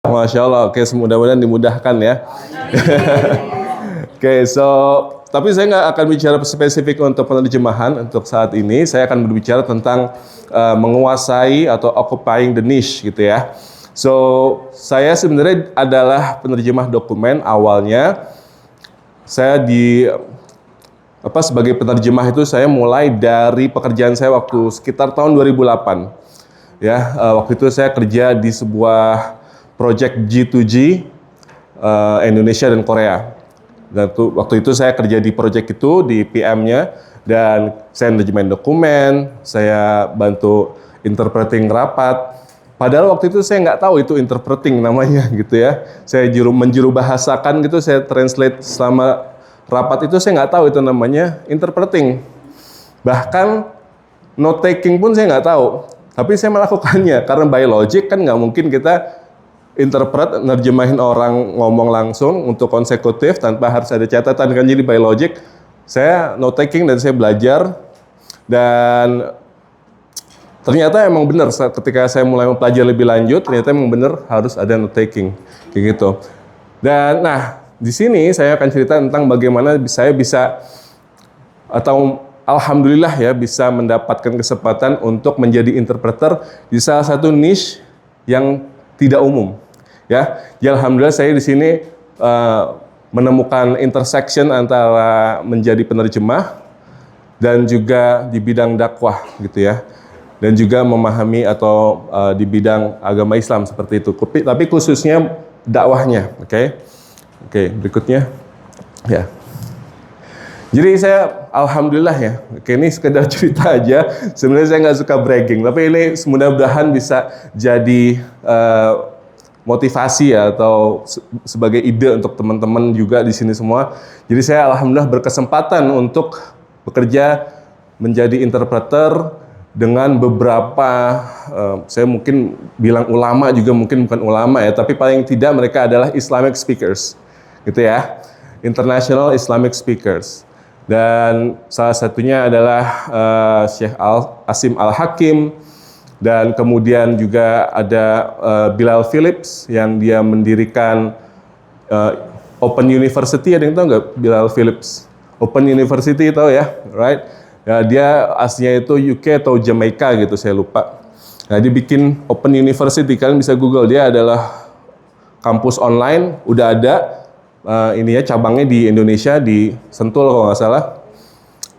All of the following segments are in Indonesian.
Masya Allah, oke, mudah-mudahan dimudahkan ya. Oke, tapi saya nggak akan bicara spesifik untuk penerjemahan untuk saat ini. Saya akan berbicara tentang menguasai atau occupying the niche gitu ya. Saya sebenarnya adalah penerjemah dokumen awalnya. Saya sebagai penerjemah itu saya mulai dari pekerjaan saya waktu sekitar tahun 2008. Ya, waktu itu saya kerja di sebuah project G2G Indonesia dan Korea. Dan waktu itu saya kerja di project itu, di PM-nya, dan saya nerjemahin dokumen, saya bantu interpreting rapat. Padahal waktu itu saya nggak tahu itu interpreting namanya gitu ya. Saya menjuru bahasakan gitu, saya translate selama rapat itu, saya nggak tahu itu namanya interpreting. Bahkan note taking pun saya nggak tahu. Tapi saya melakukannya, karena by logic kan nggak mungkin kita interpret, nerjemahin orang ngomong langsung untuk konsekutif tanpa harus ada catatan kan. Jadi by logic saya note taking dan saya belajar, dan ternyata emang benar ketika saya mulai mempelajari lebih lanjut, ternyata emang benar harus ada note taking kayak gitu. Dan nah, di sini saya akan cerita tentang bagaimana saya bisa, atau alhamdulillah ya, bisa mendapatkan kesempatan untuk menjadi interpreter di salah satu niche yang tidak umum. Ya, alhamdulillah saya di sini menemukan intersection antara menjadi penerjemah dan juga di bidang dakwah gitu ya, dan juga memahami atau di bidang agama Islam seperti itu. Tapi khususnya dakwahnya, oke, berikutnya ya. Jadi saya alhamdulillah ya, oke, ini sekedar cerita aja. Sebenarnya saya nggak suka bragging, tapi ini mudah-mudahan bisa jadi motivasi ya, atau sebagai ide untuk teman-teman juga di sini semua. Jadi saya alhamdulillah berkesempatan untuk bekerja menjadi interpreter dengan beberapa, saya mungkin bilang ulama juga, mungkin bukan ulama ya, tapi paling tidak mereka adalah Islamic speakers, gitu ya, international Islamic speakers. Dan salah satunya adalah Syekh Asim Al-Hakim, dan kemudian juga ada Bilal Philips yang dia mendirikan Open University. Ada yang tahu nggak Bilal Philips? Open University, tahu ya, right? Ya, dia aslinya itu UK atau Jamaica gitu, saya lupa. Nah, dia bikin Open University, kalian bisa Google, dia adalah kampus online, udah ada. Ini ya, cabangnya di Indonesia, di Sentul kalau nggak salah.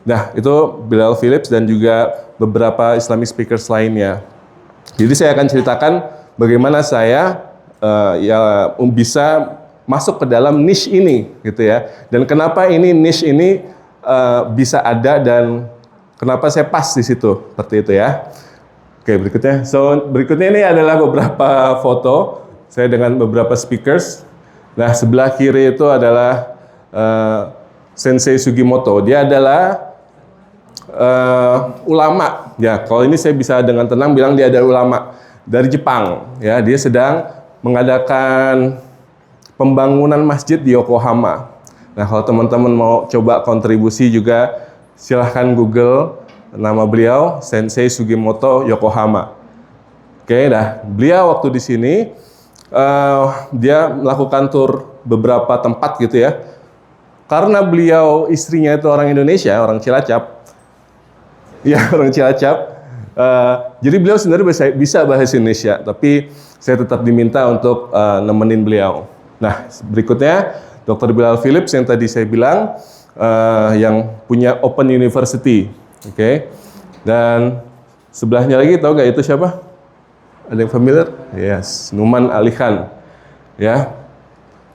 Nah, itu Bilal Philips dan juga beberapa Islamic speakers lainnya. Jadi saya akan ceritakan bagaimana saya bisa masuk ke dalam niche ini gitu ya, dan kenapa ini niche ini bisa ada dan kenapa saya pas di situ, seperti itu ya. Oke, berikutnya. Berikutnya ini adalah beberapa foto saya dengan beberapa speakers. Nah, sebelah kiri itu adalah Sensei Sugimoto. Dia adalah ulama. Ya, kalau ini saya bisa dengan tenang bilang dia adalah ulama dari Jepang. Ya, dia sedang mengadakan pembangunan masjid di Yokohama. Nah, kalau teman-teman mau coba kontribusi juga, silahkan Google nama beliau, Sensei Sugimoto Yokohama. Oke, beliau waktu di sini dia melakukan tur beberapa tempat gitu ya. Karena beliau istrinya itu orang Indonesia, orang Cilacap. Ya, orang Cilacap. Jadi beliau sebenarnya bisa bahasa Indonesia, tapi saya tetap diminta untuk nemenin beliau. Nah, berikutnya Dr. Bilal Philips yang tadi saya bilang, yang punya Open University. Oke. Dan sebelahnya lagi, tahu nggak itu siapa? Ada yang familiar? Yes, Numan Ali Khan, ya,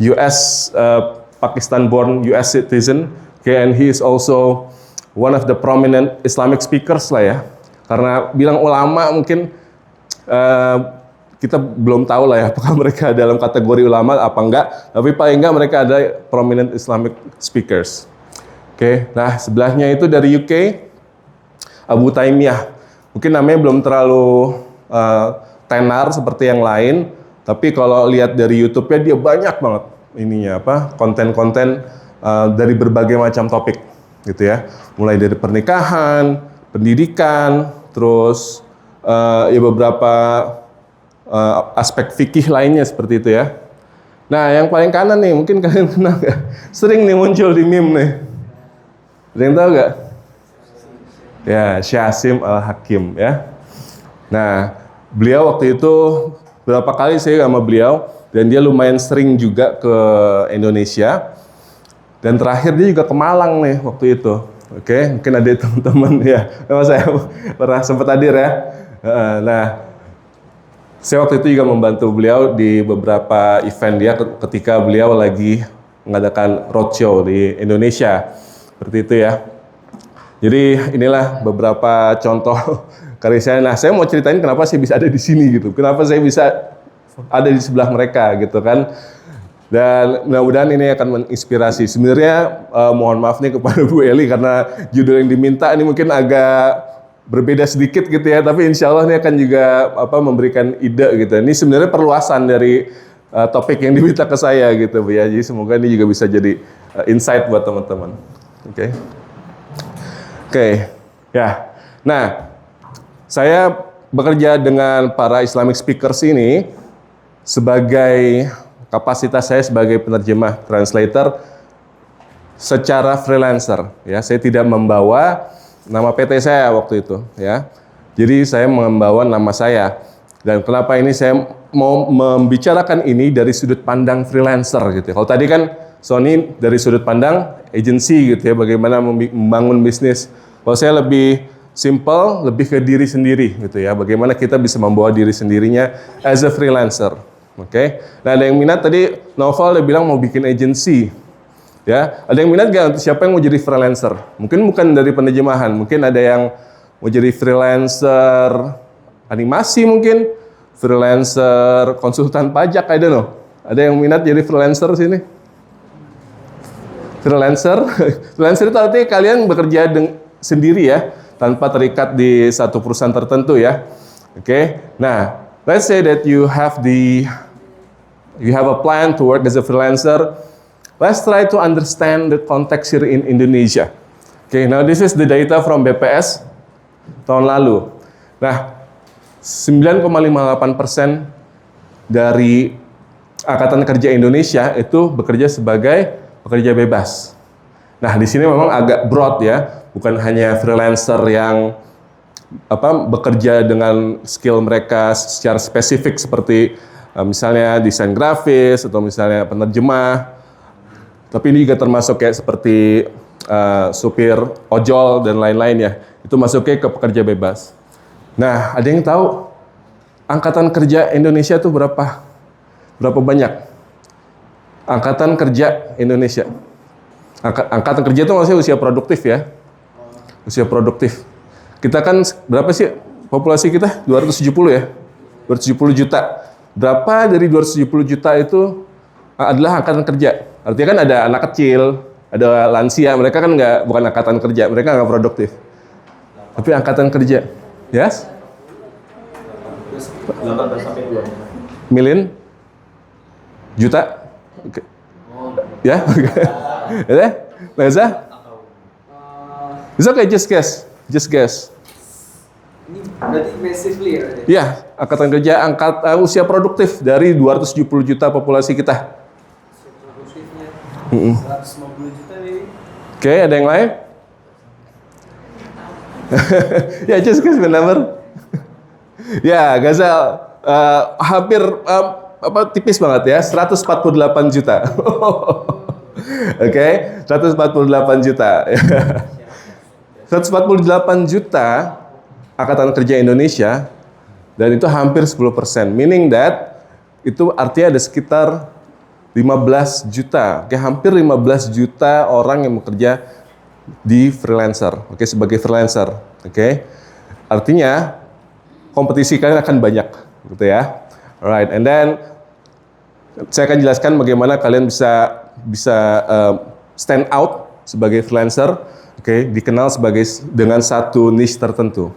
US Pakistan-born US citizen, okay, and he is also one of the prominent Islamic speakers lah ya. Karena bilang ulama mungkin kita belum tahu lah ya apakah mereka dalam kategori ulama apa enggak, tapi paling enggak mereka ada prominent Islamic speakers. Oke, nah sebelahnya itu dari UK, Abu Taimiyah. Mungkin namanya belum terlalu tenar seperti yang lain, tapi kalau lihat dari YouTube-nya dia banyak banget ininya konten-konten dari berbagai macam topik gitu ya, mulai dari pernikahan, pendidikan, terus ya beberapa aspek fikih lainnya seperti itu ya. Nah, yang paling kanan nih, mungkin kalian kenal nggak? Sering nih muncul di meme nih. Ada yang tahu nggak? Ya, Syasim Al-Hakim ya. Nah, beliau waktu itu berapa kali saya sama beliau, dan dia lumayan sering juga ke Indonesia. Dan terakhir dia juga ke Malang nih waktu itu. Oke, mungkin ada teman-teman ya. Nama saya pernah sempat hadir ya. Nah, saya waktu itu juga membantu beliau di beberapa event dia ketika beliau lagi mengadakan roadshow di Indonesia. Seperti itu ya. Jadi inilah beberapa contoh karya saya. Nah, saya mau ceritain kenapa saya bisa ada di sini gitu. Kenapa saya bisa ada di sebelah mereka gitu kan. Dan mudah-mudahan ini akan menginspirasi. Sebenarnya mohon maaf nih kepada Bu Eli karena judul yang diminta ini mungkin agak berbeda sedikit gitu ya, tapi insya Allah ini akan juga memberikan ide gitu. Ini sebenarnya perluasan dari topik yang diminta ke saya gitu Bu ya. Jadi semoga ini juga bisa jadi insight buat teman-teman. Oke. Ya. Nah, saya bekerja dengan para Islamic speakers ini sebagai kapasitas saya sebagai penerjemah translator secara freelancer ya. Saya tidak membawa nama PT saya waktu itu ya. Jadi saya membawa nama saya. Dan kenapa ini saya mau membicarakan ini dari sudut pandang freelancer gitu. Kalau tadi kan Sony dari sudut pandang agency gitu ya, bagaimana membangun bisnis. Kalau saya lebih simple, lebih ke diri sendiri gitu ya. Bagaimana kita bisa membawa diri sendirinya as a freelancer. Oke. Nah, ada yang minat tadi Novel dia bilang mau bikin agency. Ya, ada yang minat nggak? Siapa yang mau jadi freelancer? Mungkin bukan dari penerjemahan, mungkin ada yang mau jadi freelancer animasi mungkin, freelancer konsultan pajak, I don't know. Ada yang minat jadi freelancer sini? Freelancer, freelancer itu artinya kalian bekerja sendiri ya, tanpa terikat di satu perusahaan tertentu ya. Oke. Nah, let's say that you have a plan to work as a freelancer. Let's try to understand the context here in Indonesia. Okay, now this is the data from BPS tahun lalu. Nah, 9,58% dari Angkatan Kerja Indonesia itu bekerja sebagai pekerja bebas. Nah, di sini memang agak broad ya, bukan hanya freelancer yang bekerja dengan skill mereka secara spesifik seperti misalnya desain grafis atau misalnya penerjemah. Tapi ini juga termasuk kayak seperti supir ojol dan lain-lain ya. Itu masuknya ke pekerja bebas. Nah, ada yang tahu Angkatan Kerja Indonesia itu berapa? Berapa banyak? Angkatan Kerja Indonesia. Angkatan Kerja itu maksudnya usia produktif ya. Usia produktif. Kita kan berapa sih populasi kita? 270 ya? 270 juta. Berapa dari 270 juta itu adalah angkatan kerja? Artinya kan ada anak kecil, ada lansia, mereka kan bukan angkatan kerja, mereka nggak produktif. Tapi angkatan kerja, yes? 18 sampai 2 million? Juta? Okay. Ya? Ya? Leza? It's okay, just guess. Just guess. Ini berarti massively ya? Ya, angkatan kerja usia produktif dari 270 juta populasi kita. 150 juta nih. Oke, ada yang lain? Ya, just guess the number. Ya, Gazal, hampir tipis banget ya, 148 juta. Oke, 148 juta. 148 juta Angkatan Kerja Indonesia, dan itu hampir 10%. Meaning that, itu artinya ada sekitar 15 juta, hampir 15 juta orang yang bekerja di freelancer, sebagai freelancer, Artinya kompetisi kalian akan banyak, gitu ya. Alright, and then saya akan jelaskan bagaimana kalian bisa stand out sebagai freelancer, dikenal dengan satu niche tertentu,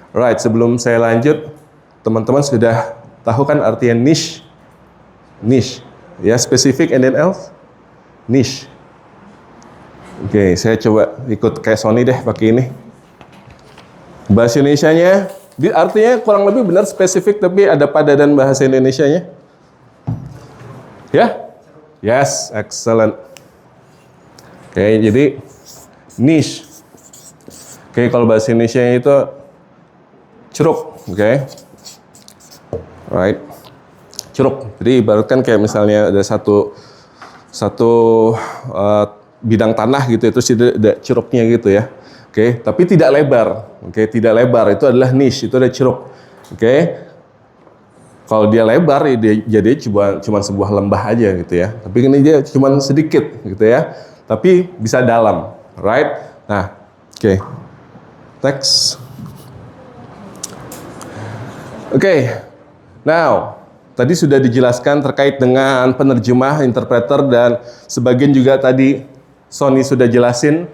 Alright, sebelum saya lanjut, teman-teman sudah tahu kan artinya niche? Niche, ya, specific and then else, niche. Saya coba ikut kayak Sony deh pakai ini. Bahasa Indonesianya Artinya kurang lebih benar spesifik tapi ada pada dan bahasa Indonesianya. Ya? Yes, excellent. Oke, jadi niche. Oke, kalau bahasa Indonesia itu curug, oke. Right. Curug. Jadi ibaratkan kayak misalnya ada satu bidang tanah gitu, itu ada curugnya gitu ya. Oke, tapi tidak lebar. Oke, tidak lebar itu adalah niche, itu ada curug. Oke. Kalau dia lebar, jadi cuma sebuah lembah aja gitu ya. Tapi ini dia cuma sedikit gitu ya. Tapi bisa dalam, right? Nah, oke. Next. Oke. Now, tadi sudah dijelaskan terkait dengan penerjemah, interpreter, dan sebagian juga tadi Sony sudah jelasin.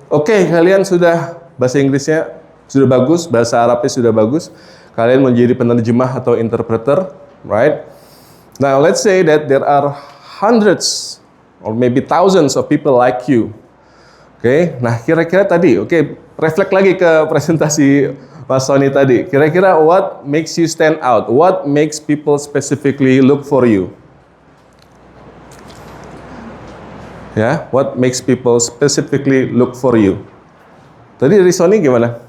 Oke, kalian sudah bahasa Inggrisnya sudah bagus, bahasa Arabnya sudah bagus. Kalian menjadi penerjemah atau interpreter, right? Now, let's say that there are hundreds or maybe thousands of people like you. Nah kira-kira tadi, reflect lagi ke presentasi Mas Sony tadi. Kira-kira what makes you stand out? What makes people specifically look for you? Ya, what makes people specifically look for you? Tadi dari Sony gimana?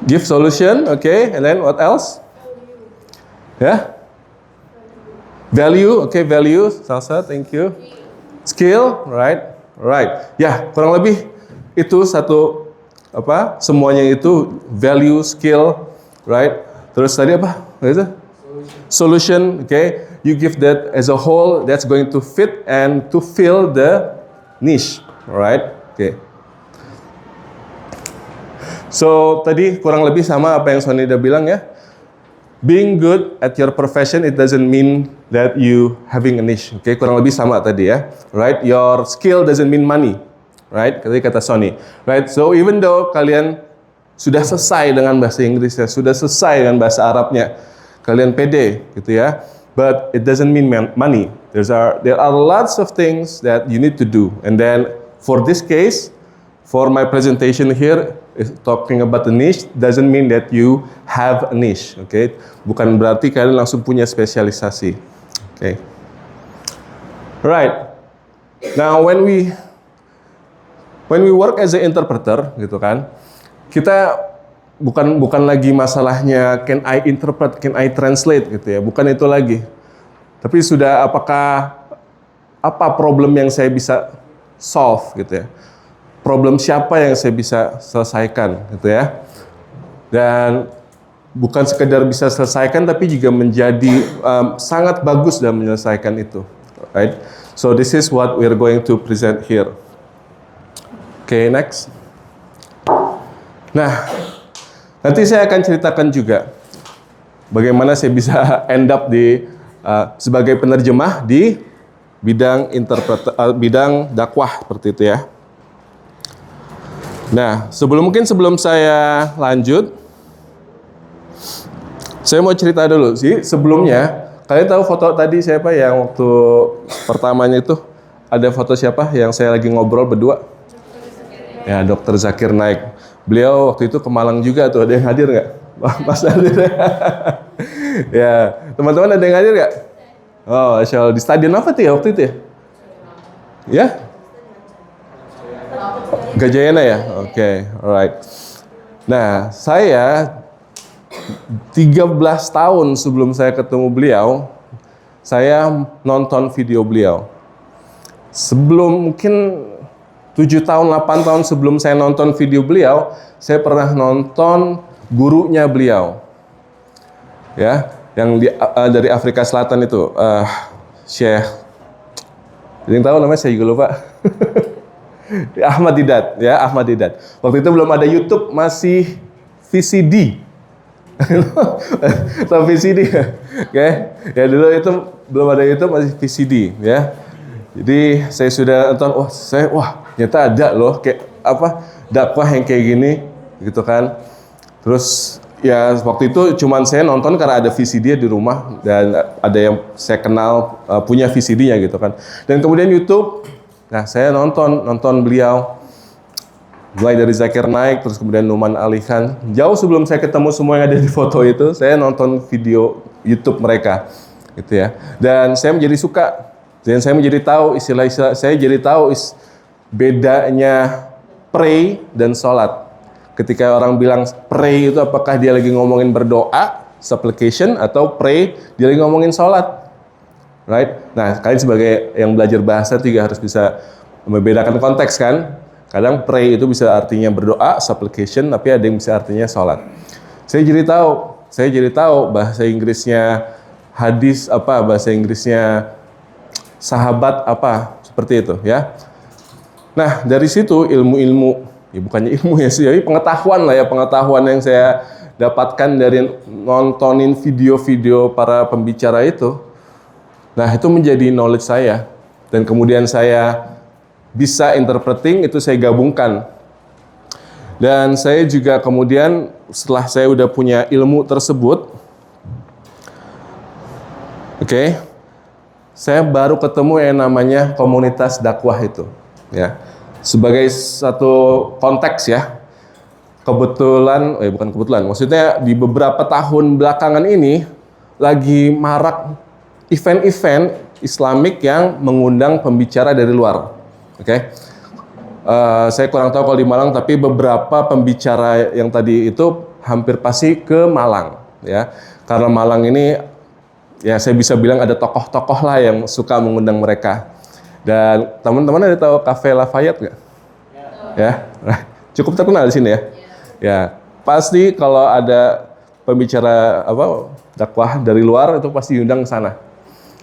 Give solution, and then what else? Ya? Value, value, Salsa, thank you. Skill, right? Ya, kurang lebih itu satu semuanya itu value, skill, right? Terus tadi apa? Solution, You give that as a whole, that's going to fit and to fill the niche, right? So, tadi kurang lebih sama apa yang Sony udah bilang ya. Being good at your profession, it doesn't mean that you having a niche. Kurang lebih sama tadi ya. Right? Your skill doesn't mean money. Right? Kata Sony. Right? So, even though kalian sudah selesai dengan bahasa Inggrisnya, sudah selesai dengan bahasa Arabnya, kalian pede gitu ya. But it doesn't mean money. There are lots of things that you need to do. And then, for this case, for my presentation here, talking about the niche doesn't mean that you have a niche, Bukan berarti kalian langsung punya spesialisasi, Right. Now when we work as an interpreter, gitu kan, kita bukan lagi masalahnya can I interpret, can I translate, gitu ya, bukan itu lagi. Tapi sudah apa problem yang saya bisa solve, gitu ya. Problem siapa yang saya bisa selesaikan, gitu ya. Dan bukan sekedar bisa selesaikan, tapi juga menjadi sangat bagus dalam menyelesaikan itu, right? So this is what we are going to present here. Next. Nah, nanti saya akan ceritakan juga bagaimana saya bisa end up sebagai penerjemah di bidang bidang dakwah seperti itu ya. Nah, sebelum saya lanjut, saya mau cerita dulu sih. Sebelumnya, kalian tahu foto tadi siapa yang waktu pertamanya itu ada foto siapa yang saya lagi ngobrol berdua? Ya, Dr. Zakir Naik. Beliau waktu itu ke Malang juga tuh. Ada yang hadir nggak? Mas hadir. Ya, teman-teman ada yang hadir nggak? Oh, Masya Allah. Di stadion apa tuh ya waktu itu ya? Ya? Gajayana ya? Alright. Nah, saya 13 tahun sebelum saya ketemu beliau, saya nonton video beliau. Sebelum mungkin 7 tahun, 8 tahun sebelum saya nonton video beliau, saya pernah nonton gurunya beliau. Ya, yang dari Afrika Selatan itu, Syekh. Ada yang tahu namanya, saya juga lupa. Ahmad Didat, ya Ahmad Didat. Waktu itu belum ada YouTube, masih VCD. Tahu VCD, ya dulu itu belum ada YouTube, masih VCD, ya. Jadi saya sudah nonton, ternyata ada loh kayak dakwah yang kayak gini, gitu kan. Terus ya waktu itu cuman saya nonton karena ada VCD di rumah dan ada yang saya kenal punya VCD-nya gitu kan. Dan kemudian YouTube. Nah, saya nonton beliau. Mulai dari Zakir Naik, terus kemudian Numan Alikan. Jauh sebelum saya ketemu semua yang ada di foto itu, saya nonton video YouTube mereka, gitu ya. Dan saya menjadi suka, dan saya menjadi tahu istilah-istilah, saya jadi tahu bedanya pray dan sholat. Ketika orang bilang pray itu apakah dia lagi ngomongin berdoa, supplication, atau pray dia lagi ngomongin sholat, right? Nah, kalian sebagai yang belajar bahasa juga harus bisa membedakan konteks kan. Kadang pray itu bisa artinya berdoa, supplication, tapi ada yang bisa artinya sholat. Saya jadi tahu bahasa Inggrisnya hadis apa, bahasa Inggrisnya sahabat apa, seperti itu ya. Nah, dari situ ilmu-ilmu, ya bukannya ilmu ya sih, jadi pengetahuan lah ya, pengetahuan yang saya dapatkan dari nontonin video-video para pembicara itu. Nah, itu menjadi knowledge saya. Dan kemudian saya bisa interpreting, itu saya gabungkan. Dan saya juga kemudian setelah saya udah punya ilmu tersebut, oke, saya baru ketemu yang namanya komunitas dakwah itu, ya. Sebagai satu konteks ya, bukan kebetulan, maksudnya di beberapa tahun belakangan ini lagi marak event-event Islamik yang mengundang pembicara dari luar. Oke, saya kurang tahu kalau di Malang, tapi beberapa pembicara yang tadi itu hampir pasti ke Malang, ya. Karena Malang ini, ya saya bisa bilang ada tokoh-tokoh lah yang suka mengundang mereka. Dan teman-teman ada tahu Cafe Lafayette nggak? Ya, cukup terkenal di sini ya. Ya, pasti kalau ada pembicara dakwah dari luar itu pasti diundang ke sana.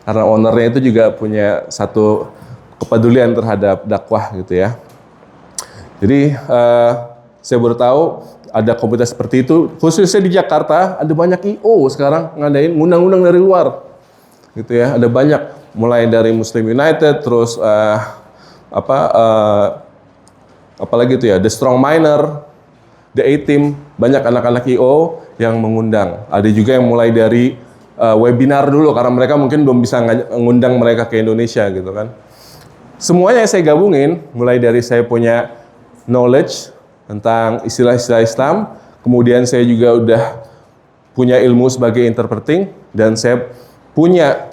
Karena ownernya itu juga punya satu kepedulian terhadap dakwah gitu ya. Jadi saya baru tahu ada komunitas seperti itu, khususnya di Jakarta ada banyak IO sekarang ngadain ngundang-undang dari luar, gitu ya. Ada banyak, mulai dari Muslim United, terus apalagi itu ya, The Strong Miner, The A-Team, banyak anak-anak IO yang mengundang. Ada juga yang mulai dari webinar dulu karena mereka mungkin belum bisa ngundang mereka ke Indonesia gitu kan. Semuanya saya gabungin, mulai dari saya punya knowledge tentang istilah-istilah Islam, kemudian saya juga udah punya ilmu sebagai interpreting, dan saya punya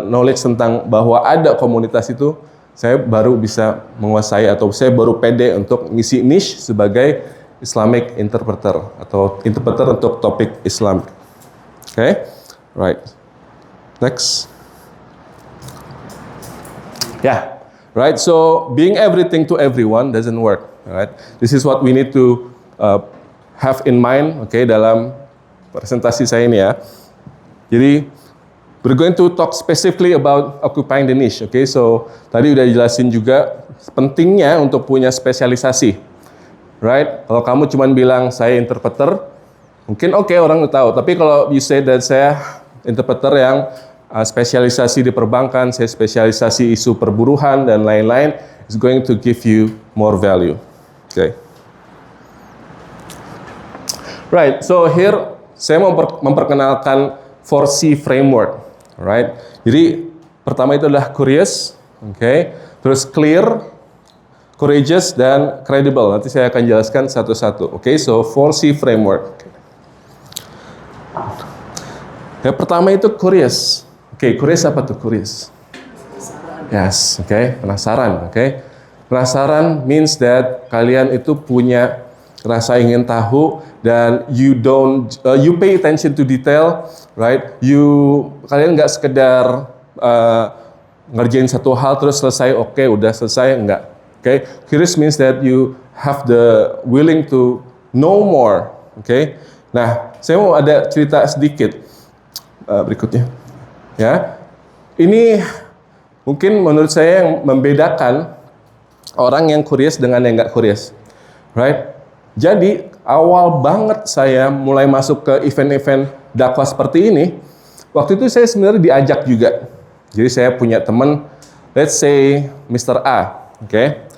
knowledge tentang bahwa ada komunitas itu, saya baru bisa menguasai atau saya baru pede untuk ngisi niche sebagai Islamic interpreter atau interpreter untuk topik Islam. Oke, right. Next. Yeah. Right, so being everything to everyone doesn't work. Right, this is what we need to have in mind, okay, dalam presentasi saya ini ya. Jadi, we're going to talk specifically about occupying the niche, okay. So tadi udah jelasin juga pentingnya untuk punya spesialisasi, right. Kalau kamu cuma bilang saya interpreter, mungkin oke, orang udah tahu. Tapi kalau you say that saya interpreter yang spesialisasi di perbankan, saya spesialisasi isu perburuhan dan lain-lain, is going to give you more value. Okay. Right. So here saya mau memperkenalkan 4C framework. Right. Jadi pertama itu adalah curious, okay. Terus clear, courageous, dan credible. Nanti saya akan jelaskan satu-satu. Okay. So 4C framework. Yang pertama itu curious. Oke, curious apa tuh curious? Yes, oke, penasaran, oke. Penasaran means that kalian itu punya rasa ingin tahu dan you pay attention to detail, right? Kalian nggak sekedar ngerjain satu hal terus selesai, oke, udah selesai, enggak. Oke, curious means that you have the willing to know more, oke. Nah, saya mau ada cerita sedikit berikutnya. Ya, ini mungkin menurut saya yang membedakan orang yang curious dengan yang nggak curious, right? Jadi awal banget saya mulai masuk ke event-event dakwah seperti ini, waktu itu saya sebenarnya diajak juga. Jadi saya punya teman, let's say Mr. A, oke?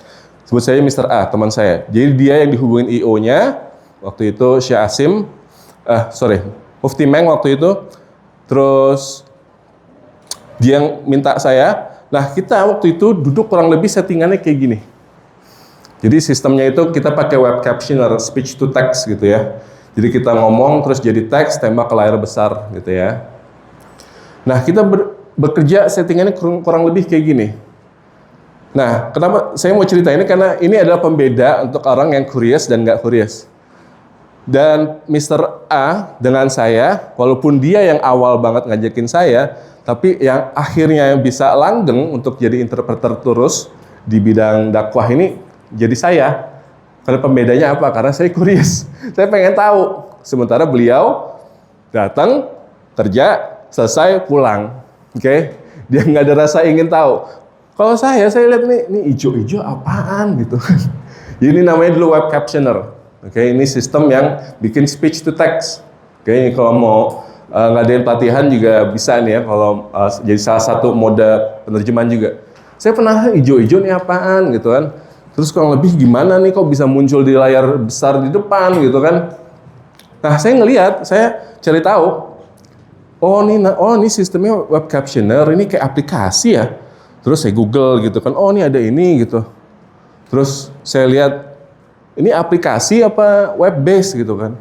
Sebut saya Mr. A, teman saya. Jadi dia yang dihubungin IO-nya, waktu itu Syekh Asim, Mufti Meng waktu itu, terus dia yang minta saya. Nah, kita waktu itu duduk kurang lebih settingannya kayak gini. Jadi sistemnya itu kita pakai web captioner, speech to text gitu ya. Jadi kita ngomong terus jadi teks, tembak ke layar besar gitu ya. Nah, kita bekerja settingannya kurang lebih kayak gini. Nah, kenapa saya mau cerita ini? Karena ini adalah pembeda untuk orang yang curious dan nggak curious. Dan Mr. A dengan saya, walaupun dia yang awal banget ngajakin saya, tapi yang akhirnya yang bisa langgeng untuk jadi interpreter terus di bidang dakwah ini jadi saya. Karena pembedanya apa? Karena saya curious. Saya pengen tahu. Sementara beliau datang, kerja, selesai, pulang. Oke? Dia nggak ada rasa ingin tahu. Kalau saya lihat ini hijau-hijau apaan gitu. Ini namanya dulu web captioner. Oke, ini sistem yang bikin speech to text. Oke, kalau mau ngadain pelatihan juga bisa nih ya, kalau jadi salah satu mode penerjemahan juga. Saya pernah hijau-hijau nih apaan gitu kan. Terus kurang lebih gimana nih kok bisa muncul di layar besar di depan gitu kan. Nah, saya ngelihat, saya cari tahu. Oh ini sistemnya web captioner, ini kayak aplikasi ya. Terus saya Google gitu kan, oh ini ada ini gitu. Terus saya lihat, ini aplikasi apa web base gitu kan?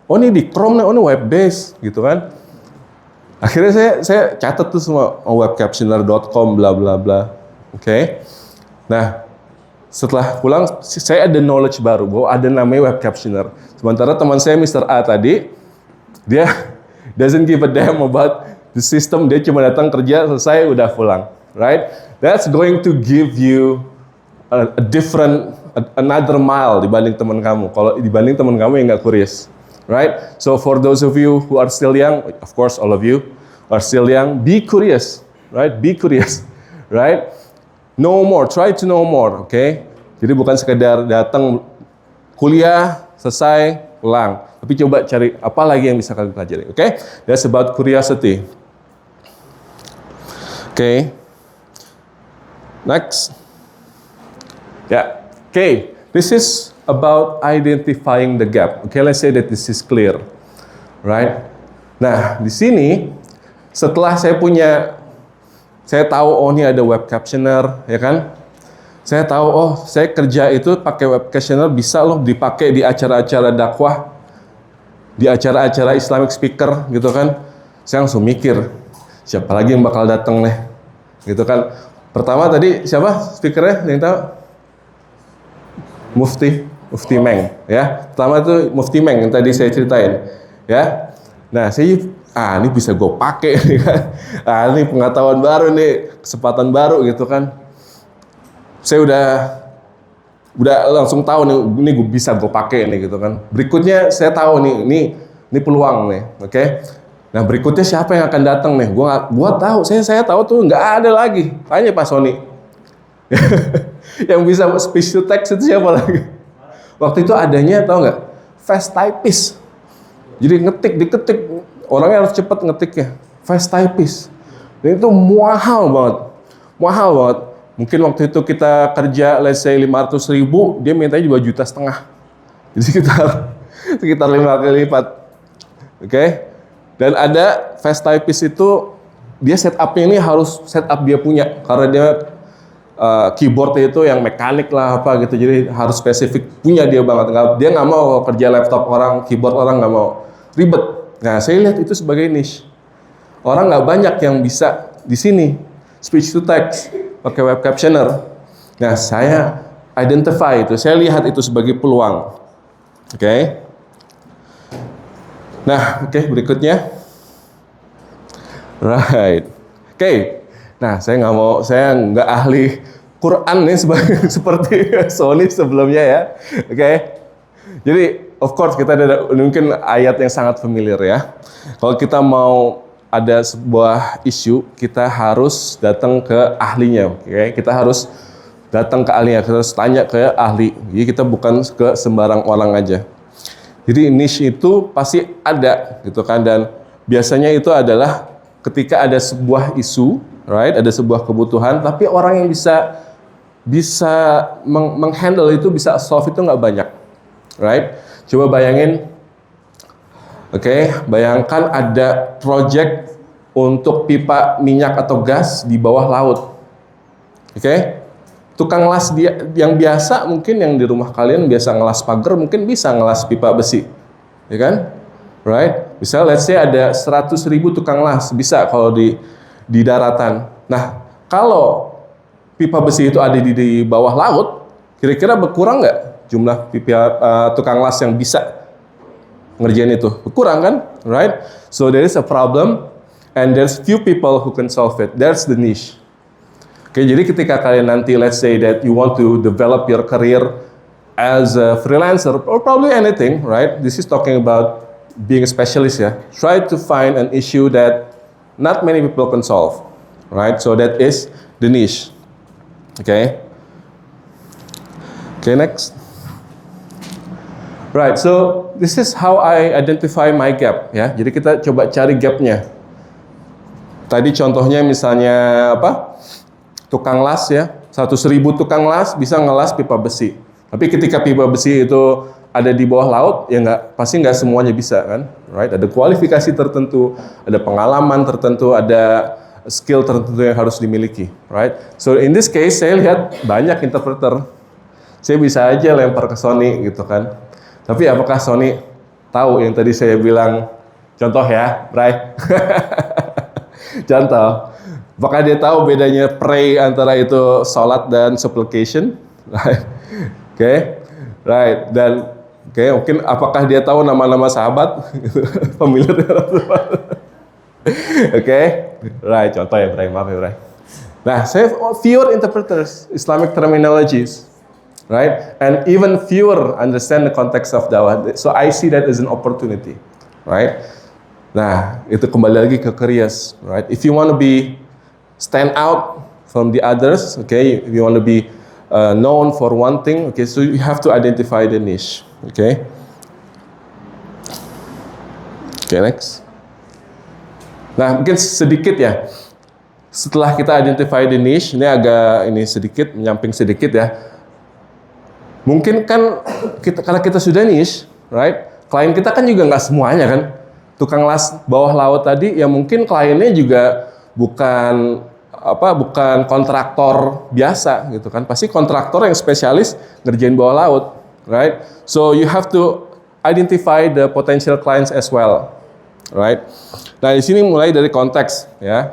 Oh ini di Chrome, oh ini web base gitu kan? Akhirnya saya catat tuh semua webcaptioner.com bla bla bla. Oke. Nah, setelah pulang saya ada knowledge baru bahwa ada namanya web captioner. Sementara teman saya Mr. A tadi dia doesn't give a damn about the system, dia cuma datang kerja selesai udah pulang, right? That's going to give you a different another mile dibanding teman kamu. Kalau dibanding teman kamu yang nggak curious, right? So for those of you who are still young, of course all of you are still young, be curious, right? Be curious, right? Know more, try to know more, okay? Jadi bukan sekedar datang kuliah, selesai, pulang. Tapi coba cari apa lagi yang bisa kalian pelajari, okay? That's about curiosity. Okay. Next. Yeah. Okay, this is about identifying the gap. Okay, let's say that this is clear, right? Nah, di sini setelah saya tahu oh ini ada web captioner, ya kan? Saya tahu oh saya kerja itu pakai web captioner bisa loh dipakai di acara-acara dakwah, di acara-acara Islamic speaker gitu kan? Saya langsung mikir siapa lagi yang bakal datang nih, gitu kan? Pertama tadi siapa speakernya yang tahu? Mufti Meng, ya. Pertama itu Mufti Meng yang tadi saya ceritain, ya. Nah, ini bisa gue pakai nih kan. Ini pengetahuan baru nih, kesempatan baru gitu kan. Saya udah langsung tahu nih, ini gue bisa gue pakai nih gitu kan. Berikutnya saya tahu nih, ini peluang nih, oke. Nah, berikutnya siapa yang akan datang nih? Gua tahu, saya tahu tuh nggak ada lagi. Tanya Pak Sony. Yang bisa speech to text itu siapa lagi? Waktu itu adanya tahu nggak? Fast typist. Jadi diketik, orangnya harus cepat ngetiknya. Fast typist. Dan itu mahal banget. Mungkin waktu itu kita kerja, let's say 500.000, dia mintanya 2,5 juta. Jadi sekitar 5 kali lipat. Oke? Dan ada fast typist itu dia setupnya ini harus setup dia punya karena dia keyboardnya itu yang mekanik lah apa gitu, jadi harus spesifik punya dia banget. Dia nggak mau kerja laptop orang, keyboard orang, nggak mau ribet. Nah, saya lihat itu sebagai niche. Orang nggak banyak yang bisa di sini speech to text pakai web captioner. Nah, saya identify itu, saya lihat itu sebagai peluang. Oke. Nah, berikutnya. Right. Nah, saya nggak ahli Quran nih seperti Sony sebelumnya ya. Jadi, of course kita ada mungkin ayat yang sangat familiar ya. Kalau kita mau ada sebuah isu, kita harus datang ke ahlinya. Kita harus datang ke ahlinya, kita harus tanya ke ahli. Jadi kita bukan ke sembarang orang aja. Jadi niche itu pasti ada gitu kan, dan biasanya itu adalah ketika ada sebuah isu, right? Ada sebuah kebutuhan, tapi orang yang bisa menghandle itu, bisa solve itu nggak banyak, right? Coba bayangin, bayangkan ada project untuk pipa minyak atau gas di bawah laut, tukang las dia yang biasa, mungkin yang di rumah kalian biasa ngelas pagar, mungkin bisa ngelas pipa besi, ya kan? Right? Misal let's say ada 100.000 tukang las, bisa kalau di daratan. Nah, kalau pipa besi itu ada di bawah laut, kira-kira berkurang nggak jumlah tukang las yang bisa ngerjain itu? Berkurang kan? Right? So there is a problem and there's few people who can solve it. That's the niche. Oke, jadi ketika kalian nanti let's say that you want to develop your career as a freelancer or probably anything, right? This is talking about being a specialist ya. Try to find an issue that not many people can solve, right? So that is the niche. Okay. Okay, next. Right, so this is how I identify my gap ya. Jadi kita coba cari gapnya. Tadi contohnya misalnya apa? Tukang las ya. 100.000 tukang las bisa ngelas pipa besi. Tapi ketika pipa besi itu ada di bawah laut, ya pasti nggak semuanya bisa kan, right? Ada kualifikasi tertentu, ada pengalaman tertentu, ada skill tertentu yang harus dimiliki, right? So in this case saya lihat banyak interpreter, saya bisa aja lempar ke Sony gitu kan. Tapi apakah Sony tahu yang tadi saya bilang, contoh ya, Bray, contoh, apakah dia tahu bedanya pray antara itu salat dan supplication, right? Oke, right, dan oke, mungkin apakah dia tahu nama-nama sahabat? Familiar dengan Rasulullah. Oke, right, contoh ya, Bray, maaf ya, Bray. Nah, saya fewer interpreters, Islamic terminologies, right? And even fewer understand the context of dawah. So I see that as an opportunity, right? Nah, itu kembali lagi ke careers, right? If you want to be stand out from the others, okay, if you want to be known for one thing, okay, so you have to identify the niche. Okay. Okay, next. Nah, mungkin sedikit ya. Setelah kita identify the niche, ini agak sedikit menyamping sedikit ya. Mungkin kan karena kita sudah niche, right? Klien kita kan juga nggak semuanya kan. Tukang las bawah laut tadi, ya mungkin kliennya juga bukan kontraktor biasa gitu kan. Pasti kontraktor yang spesialis ngerjain bawah laut. Right, so you have to identify the potential clients as well, right? Nah di sini mulai dari konteks, ya.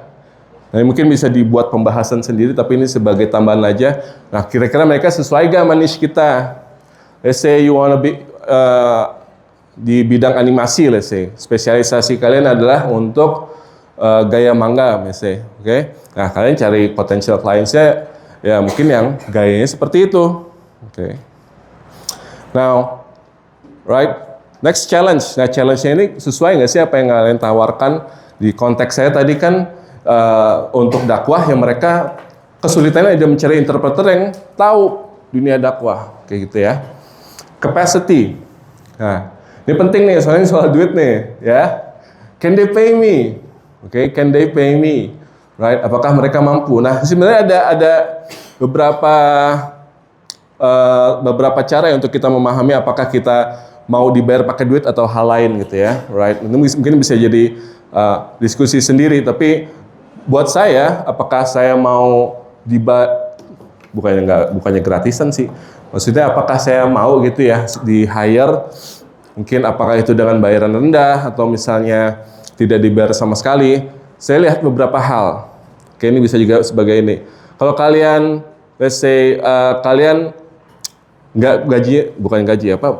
Nah mungkin bisa dibuat pembahasan sendiri, tapi ini sebagai tambahan aja. Nah kira-kira mereka sesuai gak sama niche kita? Let's say you wanna be di bidang animasi, let's say spesialisasi kalian adalah untuk gaya manga, let's say, oke? Nah kalian cari potential clientsnya, ya mungkin yang gayanya seperti itu, oke? Now, right, next challenge. Nah, challenge-nya ini sesuai nggak sih apa yang kalian tawarkan? Di konteks saya tadi kan untuk dakwah yang mereka kesulitannya ada mencari interpreter yang tahu dunia dakwah, kayak gitu ya. Capacity. Nah, ini penting nih, soalnya soal duit nih, ya. Can they pay me? Oke, can they pay me? Right? Apakah mereka mampu? Nah, sebenarnya ada beberapa cara untuk kita memahami apakah kita mau dibayar pakai duit atau hal lain gitu ya, right? Itu mungkin bisa jadi diskusi sendiri. Tapi buat saya, apakah saya mau bukannya gratisan sih? Maksudnya apakah saya mau gitu ya di hire? Mungkin apakah itu dengan bayaran rendah atau misalnya tidak dibayar sama sekali? Saya lihat beberapa hal. Oke, ini bisa juga sebagai ini. Kalau kalian, let's say kalian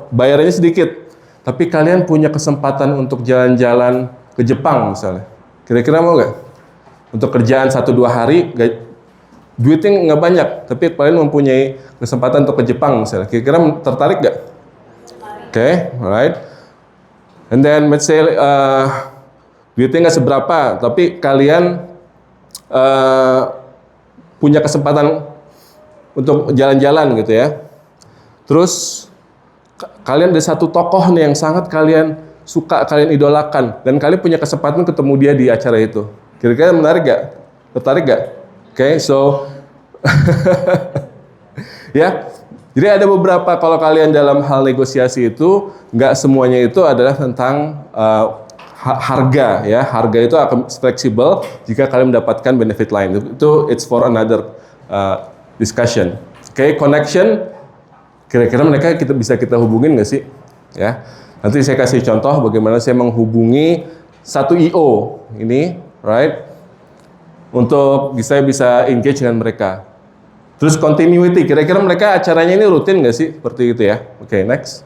bayarannya sedikit, tapi kalian punya kesempatan untuk jalan-jalan ke Jepang misalnya, kira-kira mau nggak? Untuk kerjaan 1-2 hari, duitnya nggak banyak, tapi kalian mempunyai kesempatan untuk ke Jepang misalnya, kira-kira tertarik nggak? Okay, alright. And then let's say duitnya nggak seberapa, tapi kalian punya kesempatan untuk jalan-jalan gitu ya. Terus kalian ada satu tokoh nih yang sangat kalian suka, kalian idolakan, dan kalian punya kesempatan ketemu dia di acara itu. Kira-kira menarik gak? Tertarik gak? Oke, so ya. Jadi ada beberapa, kalau kalian dalam hal negosiasi itu nggak semuanya itu adalah tentang harga ya. Harga itu akan fleksibel jika kalian mendapatkan benefit lain. Itu it's for another discussion. Oke, connection. Kira-kira mereka bisa kita hubungin nggak sih? Ya. Nanti saya kasih contoh bagaimana saya menghubungi satu IO ini, right? Untuk saya bisa engage dengan mereka. Terus continuity, kira-kira mereka acaranya ini rutin nggak sih? Seperti itu ya. Oke, next.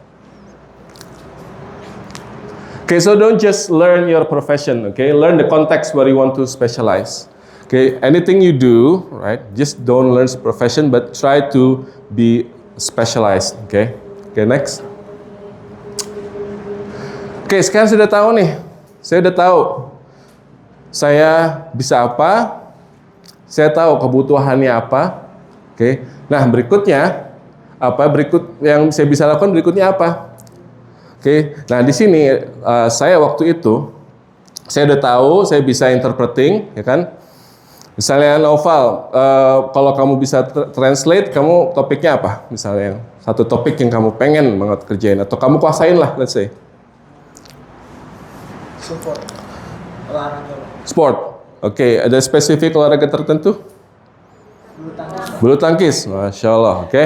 Okay, so don't just learn your profession, okay? Learn the context where you want to specialize. Okay, anything you do, right? Just don't learn profession, but try to be specialized, okay? Okay, next. Okay, sekarang sudah tahu nih. Saya udah tahu. Saya bisa apa? Saya tahu kebutuhannya apa. Okay. Nah, berikutnya apa? Berikut yang saya bisa lakukan berikutnya apa? Oke, nah di sini saya waktu itu saya udah tahu, saya bisa interpreting, ya kan? Misalnya Noval, kalau kamu bisa translate, kamu topiknya apa? Misalnya satu topik yang kamu pengen banget kerjain atau kamu kuasain lah, let's say. Support. Olahraga. Sport, oke. Ada spesifik olahraga tertentu? Bulu tangkis, masya Allah, oke.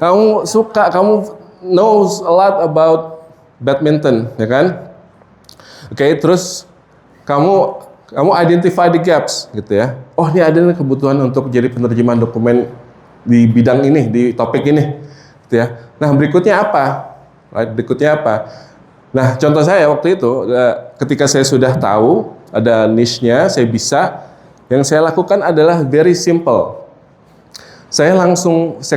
Kamu suka, kamu knows a lot about badminton, ya kan? Oke, terus kamu identify the gaps, gitu ya. Oh, ini ada nih kebutuhan untuk jadi penerjemahan dokumen di bidang ini, di topik ini, gitu ya. Nah, berikutnya apa? Right, berikutnya apa? Nah, contoh saya waktu itu, ketika saya sudah tahu ada niche-nya, saya bisa, yang saya lakukan adalah very simple. Saya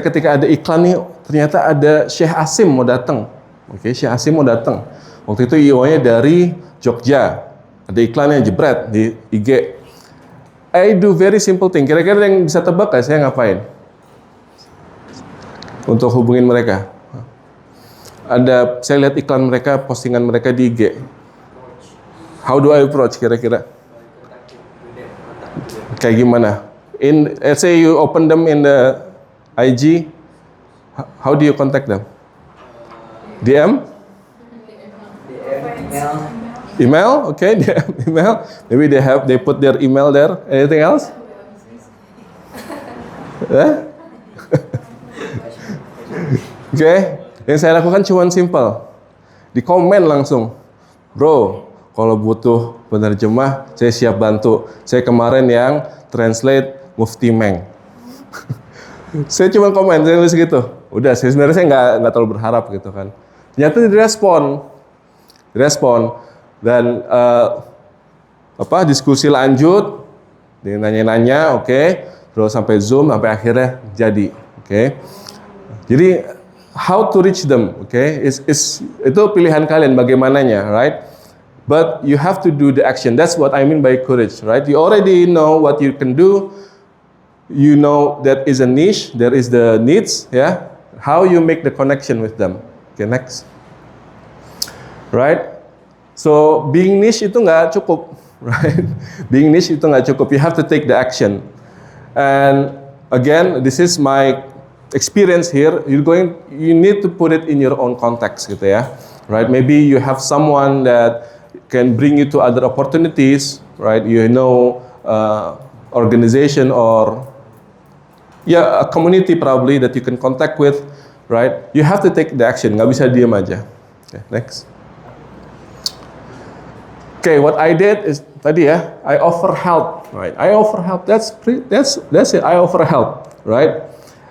ketika ada iklan nih, ternyata ada Syekh Asim mau datang. Oke, Syekh Asim mau datang. Waktu itu IO-nya dari Jogja. Ada iklannya jebret di IG. I do very simple thing. Kira-kira yang bisa tebak gak saya ngapain? Untuk hubungin mereka. Saya lihat iklan mereka, postingan mereka di IG. How do I approach kira-kira? Kayak gimana? Let's say you open them in the IG, how do you contact them? DM? Email? Okay, DM, email. Maybe they put their email there. Anything else? Okay, yang saya lakukan cuma simple. Di komen langsung, bro, kalau butuh penerjemah, saya siap bantu. Saya kemarin yang translate Mufti Meng. Saya cuma komen, saya nulis gitu. Udah, sebenarnya saya nggak terlalu berharap gitu kan. Ternyata direspon. Dan diskusi lanjut, dia nanya-nanya, oke. Terus sampai Zoom, sampai akhirnya jadi, oke. Jadi how to reach them, oke? Itu pilihan kalian bagaimananya, right? But you have to do the action. That's what I mean by courage, right? You already know what you can do. You know that is a niche, there is the needs, yeah. How you make the connection with them. Okay, next. Right? So being niche itu nggak cukup, right? Being niche itu nggak cukup. You have to take the action. And again, this is my experience here. You need to put it in your own context, gitu ya. Right? Maybe you have someone that can bring you to other opportunities, right? You know, organization or a community probably that you can contact with, right? You have to take the action, nggak bisa diam aja. Okay, next. Okay, what I did is tadi ya, I offer help, right? I offer help. That's it. I offer help, right?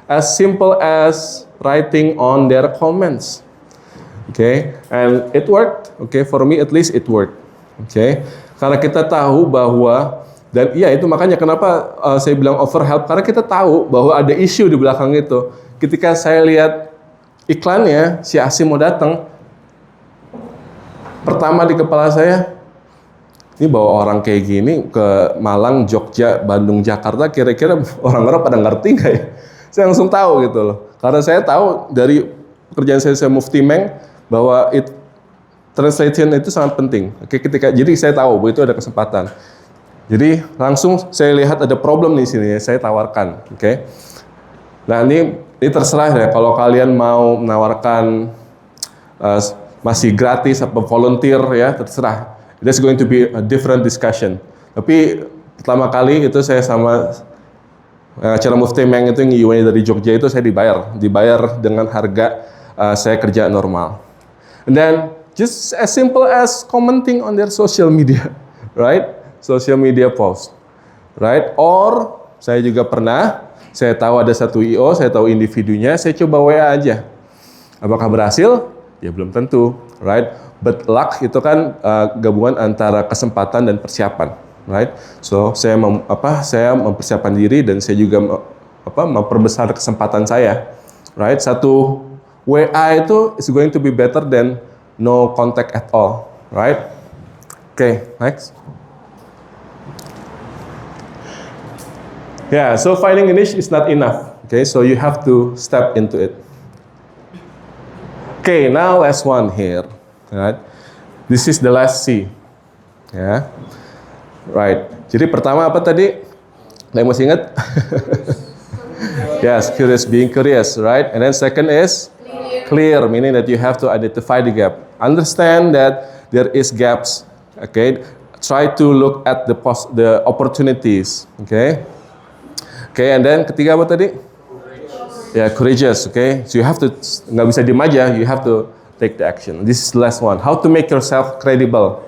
As simple as writing on their comments. Okay, and it worked. Okay, for me at least it worked. Okay, karena kita tahu bahwa dan iya itu makanya kenapa saya bilang offer help, karena kita tahu bahwa ada isu di belakang itu. Ketika saya lihat iklannya si Asim mau datang, pertama di kepala saya, ini bawa orang kayak gini ke Malang, Jogja, Bandung, Jakarta, kira-kira orang-orang pada ngerti nggak ya? Saya langsung tahu gitu loh, karena saya tahu dari pekerjaan saya Mufti Meng bahwa translation itu sangat penting. Oke, jadi saya tahu bahwa itu ada kesempatan. Jadi langsung saya lihat ada problem di sini, saya tawarkan, oke. Nah ini terserah ya, kalau kalian mau menawarkan masih gratis atau volunteer ya, terserah. That's going to be a different discussion. Tapi pertama kali itu saya sama Acara Mufti Meng itu yang UA dari Jogja itu saya dibayar dengan harga saya kerja normal. And then just as simple as commenting on their social media, right? Social media post, right? Or saya juga pernah, saya tahu ada satu IO, saya tahu individunya, saya coba WA aja. Apakah berhasil? Ya belum tentu, right? But luck itu kan gabungan antara kesempatan dan persiapan, right? So saya mempersiapkan diri dan saya juga memperbesar kesempatan saya, right? Satu WA itu is going to be better than no contact at all, right? Okay, next. Yeah, so finding a niche is not enough. Okay, so you have to step into it. Okay, now last one here. Right? This is the last C. Ya, right. Jadi pertama apa tadi? Yang masih ingat? Yes, being curious, right? And then second is clear, meaning that you have to identify the gap. Understand that there is gaps. Okay, try to look at the opportunities. Okay. Okay, and then ketiga apa tadi? Yeah, courageous, okay? So you have to, nggak bisa diem aja, you have to take the action. This is the last one. How to make yourself credible,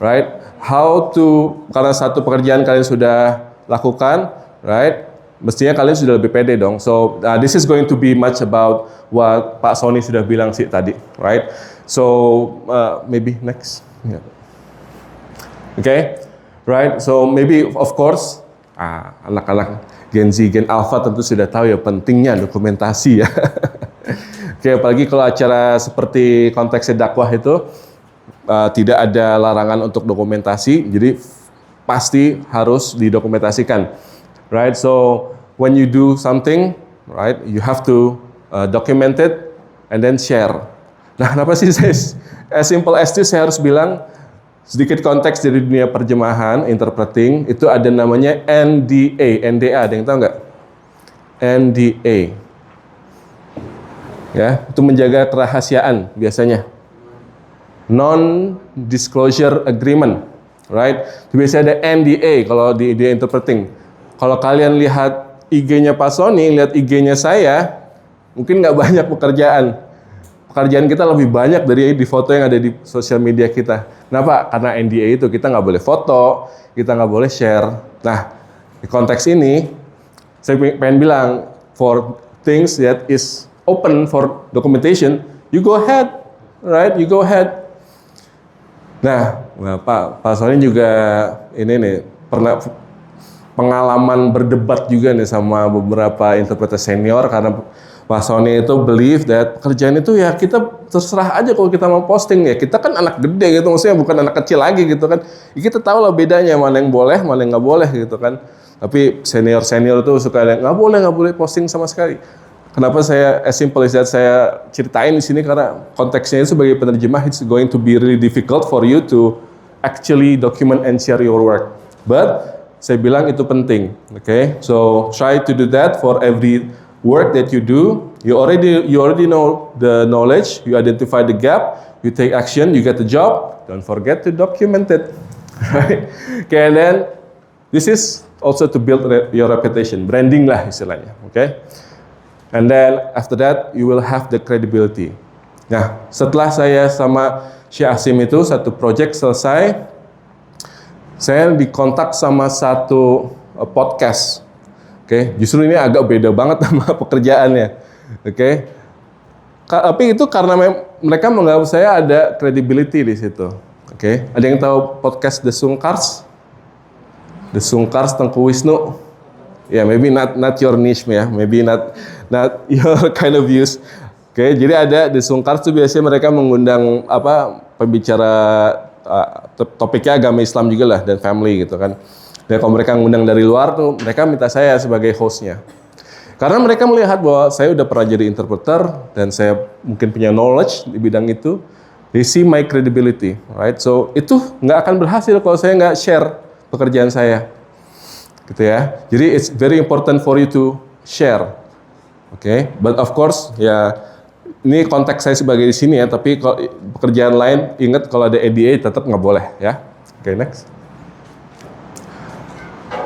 right? How to, karena satu pekerjaan kalian sudah lakukan, right? Mestinya kalian sudah lebih pede dong. So this is going to be much about what Pak Sony sudah bilang sih tadi, right? So maybe next. Yeah. Okay, right? So maybe of course, anak-anak Gen Z, Gen Alpha tentu sudah tahu ya pentingnya dokumentasi ya. Oke, apalagi kalau acara seperti konteksnya dakwah itu tidak ada larangan untuk dokumentasi, jadi pasti harus didokumentasikan, right? So when you do something, right, you have to document it and then share. Nah, kenapa sih saya as simple as this saya harus bilang? Sedikit konteks dari dunia perjemahan, interpreting, itu ada namanya NDA. NDA, ada yang tahu nggak? NDA. Ya, itu menjaga kerahasiaan biasanya. Non-disclosure agreement, right? Biasanya ada NDA kalau di interpreting. Kalau kalian lihat IG-nya Pak Sony, lihat IG-nya saya, mungkin nggak banyak pekerjaan. Pekerjaan kita lebih banyak dari di foto yang ada di sosial media kita. Kenapa? Karena NDA itu kita nggak boleh foto, kita nggak boleh share. Nah, di konteks ini, saya pengen bilang, for things that is open for documentation, you go ahead, right? You go ahead. Nah, Pak Sony juga ini nih pernah pengalaman berdebat juga nih sama beberapa interpreter senior karena Pak Sony itu believe that pekerjaan itu ya kita terserah aja kalau kita mau posting ya. Kita kan anak gede gitu, maksudnya bukan anak kecil lagi gitu kan. Ya, kita tahu lah bedanya mana yang boleh, mana yang nggak boleh gitu kan. Tapi senior tuh suka nggak boleh posting sama sekali. Kenapa saya as simple as that saya ceritain di sini karena konteksnya itu sebagai penerjemah it's going to be really difficult for you to actually document and share your work. But saya bilang itu penting, okay? So try to do that for every work that you do. You already know the knowledge, you identify the gap, you take action, you get the job. Don't forget to document it, right? Okay, and then this is also to build your reputation, branding lah istilahnya, okay? And then after that you will have the credibility. Nah, setelah saya sama Syekh Asim itu satu project selesai, saya dikontak sama satu podcast. Oke, justru ini agak beda banget sama pekerjaannya. Oke, tapi itu karena mereka menganggap saya ada credibility di situ. Oke, ada yang tahu podcast The Sungkars? The Sungkars Tengku Wisnu? Ya, yeah, maybe not your niche ya, maybe not your kind of views. Oke, jadi ada The Sungkars itu biasanya mereka mengundang pembicara topiknya agama Islam juga lah dan family gitu kan. Dan kalau mereka ngundang dari luar tuh, mereka minta saya sebagai hostnya. Karena mereka melihat bahwa saya udah pernah jadi interpreter dan saya mungkin punya knowledge di bidang itu. They see my credibility, right? So itu nggak akan berhasil kalau saya nggak share pekerjaan saya, gitu ya. Jadi it's very important for you to share, okay? But of course ya ini konteks saya sebagai di sini ya. Tapi kalau pekerjaan lain ingat kalau ada NDA tetap nggak boleh ya. Okay, next.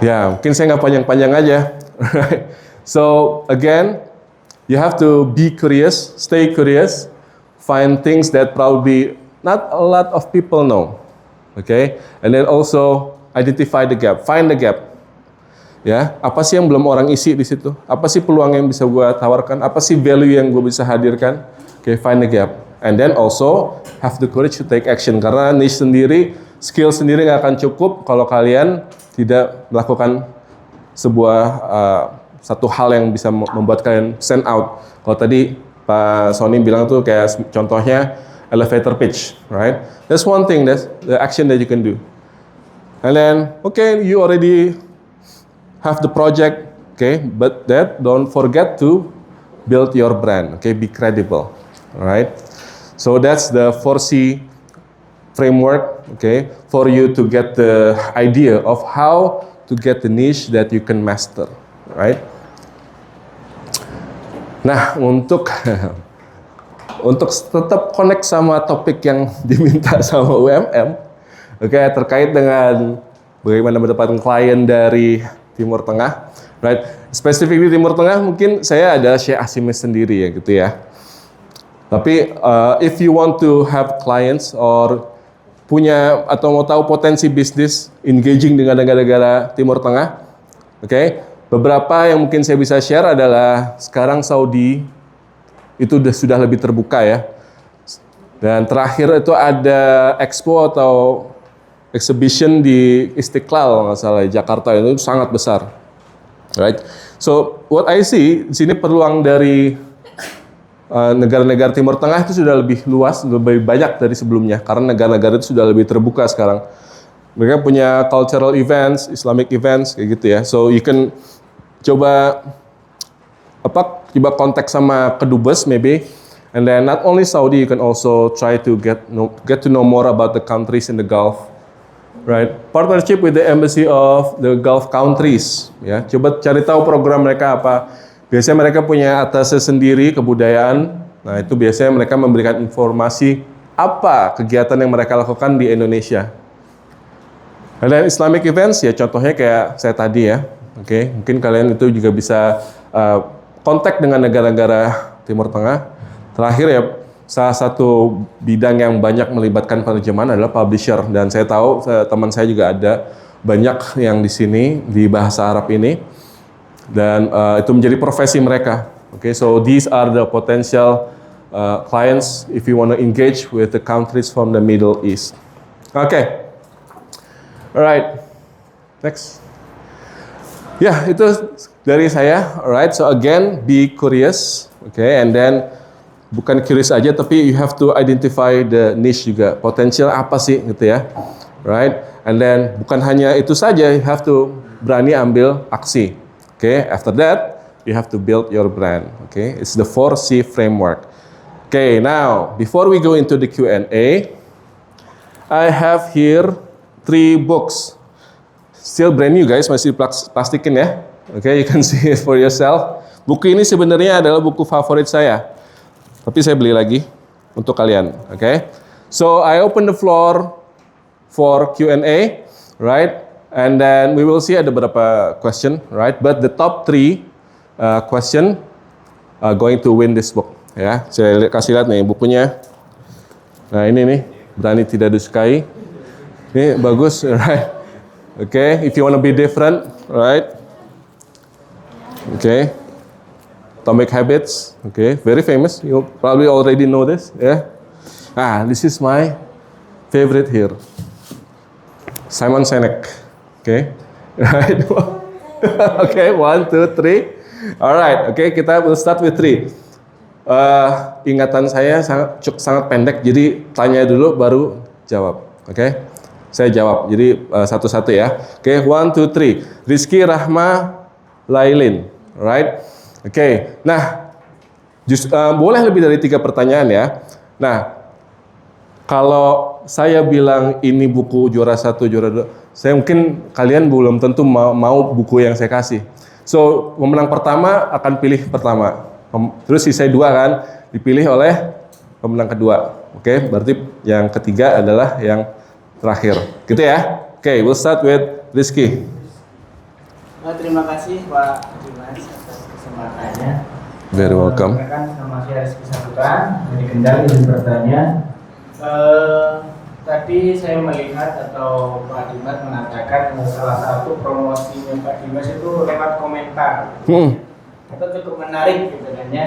Ya, mungkin saya nggak panjang-panjang aja. Right? So again, you have to be curious, stay curious, find things that probably not a lot of people know. Okay? And then also identify the gap, find the gap. Ya, apa sih yang belum orang isi di situ? Apa sih peluang yang bisa gue tawarkan? Apa sih value yang gue bisa hadirkan? Okay, find the gap. And then also have the courage to take action. Karena niche sendiri, skill sendiri nggak akan cukup kalau kalian tidak melakukan sebuah satu hal yang bisa membuat kalian stand out. Kalau tadi Pak Sony bilang tuh kayak contohnya elevator pitch, right? That's one thing, that's the action that you can do. And then, okay, you already have the project, okay, but that don't forget to build your brand, okay, be credible, right? So that's the 4C framework, okay, for you to get the idea of how to get the niche that you can master, right? Nah, untuk tetap connect sama topik yang diminta sama UMM, okay, terkait dengan bagaimana mendapatkan klien dari Timur Tengah, right? Specifically Timur Tengah, mungkin saya ada Syekh Asimis sendiri ya gitu ya. Tapi if you want to have clients or punya atau mau tahu potensi bisnis engaging dengan negara-negara Timur Tengah, oke? Beberapa yang mungkin saya bisa share adalah sekarang Saudi itu sudah lebih terbuka ya. Dan terakhir itu ada expo atau exhibition di Istiqlal nggak salah Jakarta, itu sangat besar, right? So what I see di sini peluang dari negara-negara Timur Tengah itu sudah lebih luas, lebih banyak dari sebelumnya karena negara-negara itu sudah lebih terbuka sekarang. Mereka punya cultural events, Islamic events kayak gitu ya. So you can coba kontak sama kedubes maybe. And then not only Saudi, you can also try to get to know more about the countries in the Gulf. Right, partnership with the embassy of the Gulf countries. Ya, coba cari tahu program mereka apa. Biasanya mereka punya atasnya sendiri kebudayaan. Nah, itu biasanya mereka memberikan informasi apa kegiatan yang mereka lakukan di Indonesia. Dan Islamic events ya contohnya kayak saya tadi ya. Oke, mungkin kalian itu juga bisa kontak dengan negara-negara Timur Tengah. Terakhir ya, salah satu bidang yang banyak melibatkan penerjemahan adalah publisher, dan saya tahu teman saya juga ada banyak yang di sini di bahasa Arab ini, dan itu menjadi profesi mereka. Okay, so these are the potential clients if you want to engage with the countries from the Middle East. Okay, alright, next. Ya, itu dari saya. Alright, so again be curious, okay, and then bukan curious aja, tapi you have to identify the niche juga. Potensial apa sih gitu ya. Right? And then bukan hanya itu saja, you have to berani ambil aksi. Okay? After that, you have to build your brand. Okay? It's the 4C framework. Okay, now before we go into the Q&A, I have here 3 books. Still brand new guys, masih plastikin ya. Okay, you can see it for yourself. Buku ini sebenarnya adalah buku favorit saya. Tapi saya beli lagi untuk kalian, okay? So I open the floor for Q&A, right? And then we will see ada beberapa question, right? But the top 3 question are going to win this book, ya. Saya kasih lihat nih bukunya. Nah ini nih, berani tidak disukai. Ini bagus, right? Okay, if you want to be different, right? Okay. Atomic Habits, okay, very famous. You probably already know this, yeah. This is my favorite here, Simon Sinek, okay, right? Okay, 1, 2, 3. Alright, okay, kita will start with 3. Ingatan saya sangat pendek, jadi tanya dulu baru jawab, okay? Saya jawab, jadi satu-satu ya. Okay, 1, 2, 3. Rizky Rahma Lailin, right? Oke, nah, boleh lebih dari 3 pertanyaan ya. Nah, kalau saya bilang ini buku juara 1, juara 2, saya mungkin kalian belum tentu mau buku yang saya kasih. So, pemenang pertama akan pilih pertama. Terus sisa 2 kan dipilih oleh pemenang kedua. Oke, berarti yang ketiga adalah yang terakhir. Gitu ya. Oke, we'll start with Rizky. Terima kasih Pak Dimas atas kesempatannya. Very welcome. Rekan, nama saya Rizky Saputra dari Kendal, izin bertanya. Tadi saya melihat atau Pak Dimas mengatakan salah satu promosinya Pak Dimas itu lewat komentar. Itu cukup menarik gitu kan ya.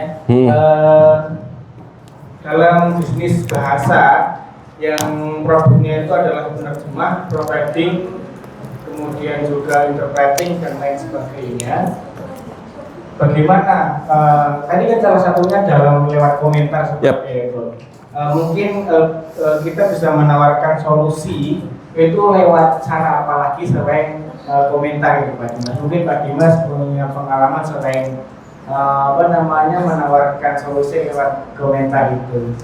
Dalam bisnis bahasa yang produknya itu adalah penerjemah, providing, kemudian juga interpreting dan lain sebagainya. Bagaimana? Tadi kan salah satunya dalam lewat komentar seperti itu. Mungkin kita bisa menawarkan solusi itu lewat cara apa lagi selain komentar gitu Pak Dimas. Mungkin Pak Dimas punya pengalaman selain menawarkan solusi lewat komentar itu.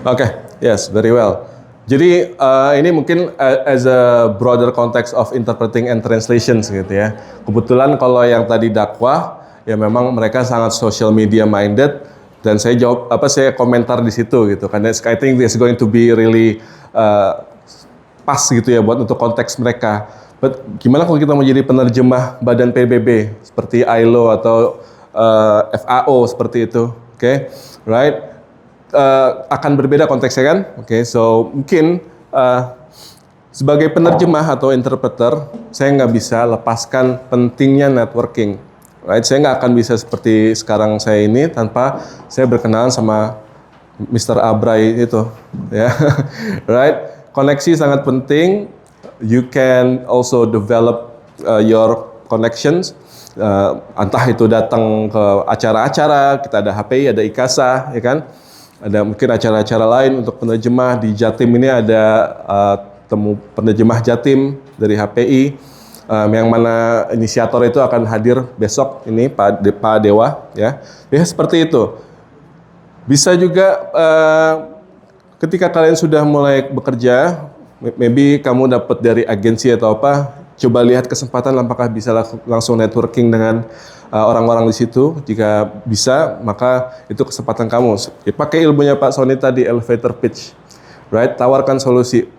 Oke, yes, very well. Jadi ini mungkin as a broader context of interpreting and translations gitu ya. Kebetulan kalau yang tadi dakwah ya memang mereka sangat social media minded dan saya jawab saya komentar di situ gitu karena I think this is going to be really pas gitu ya buat untuk konteks mereka. But gimana kalau kita mau jadi penerjemah badan PBB seperti ILO atau FAO seperti itu, oke, right? Akan berbeda konteksnya kan? Oke, so mungkin sebagai penerjemah atau interpreter, saya nggak bisa lepaskan pentingnya networking. Right? Saya nggak akan bisa seperti sekarang saya ini tanpa saya berkenalan sama Mr. Abrai itu, ya, right? Koneksi sangat penting. You can also develop your connections. Entah itu datang ke acara-acara, kita ada HPI, ada IKASA, ya kan? Ada mungkin acara-acara lain untuk penerjemah. Di Jatim ini ada temu penerjemah Jatim dari HPI. Yang mana inisiator itu akan hadir besok ini Pak Dewa ya. Ya seperti itu. Bisa juga ketika kalian sudah mulai bekerja, maybe kamu dapat dari agensi atau apa, coba lihat kesempatan apakah bisa langsung networking dengan orang-orang di situ. Jika bisa, maka itu kesempatan kamu. Ya, pakai ilmunya Pak Sony tadi, elevator pitch, right? Tawarkan solusi.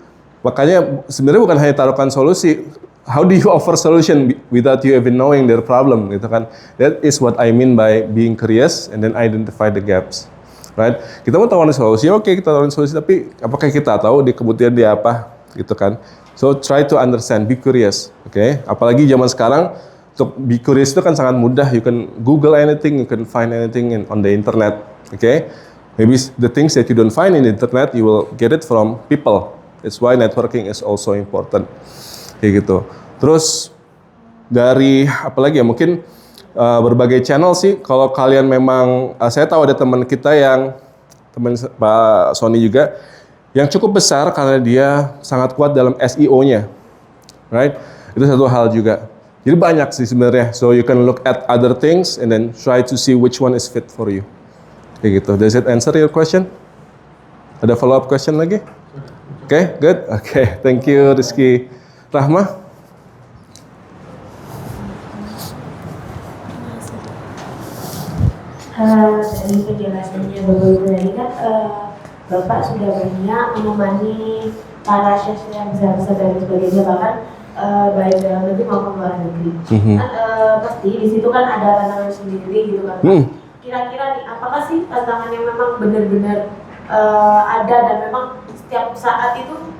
Makanya sebenarnya bukan hanya tawarkan solusi. How do you offer solution without you even knowing their problem, gitu kan? That is what I mean by being curious and then identify the gaps, right? Kita mau tawarin solusi, oke, kita tawarin solusi, tapi apakah kita tahu di kebutuhan dia apa, gitu kan? So try to understand, be curious, oke? Apalagi zaman sekarang, untuk be curious itu kan sangat mudah. You can Google anything, you can find anything on the internet, oke? Maybe the things that you don't find in the internet, you will get it from people. That's why networking is also important. Kayak gitu. Terus dari apalagi ya mungkin berbagai channel sih. Kalau kalian memang saya tahu ada teman kita yang teman Pak Sony juga yang cukup besar karena dia sangat kuat dalam SEO-nya, right? Itu satu hal juga. Jadi banyak sih sebenarnya. So you can look at other things and then try to see which one is fit for you. Kayak gitu. Does it answer your question? Ada follow up question lagi? Oke, good. Oke, thank you Rizky. Rahma? Dari penjelasannya Bapak Ibu tadi kan Bapak sudah banyak menemani para chef yang besar-besar dan sebagainya bahkan baik dalam negeri maupun luar negeri. Pasti di situ kan ada tantangan sendiri gitu kan. Kira-kira nih apakah sih tantangan yang memang benar-benar ada dan memang setiap saat itu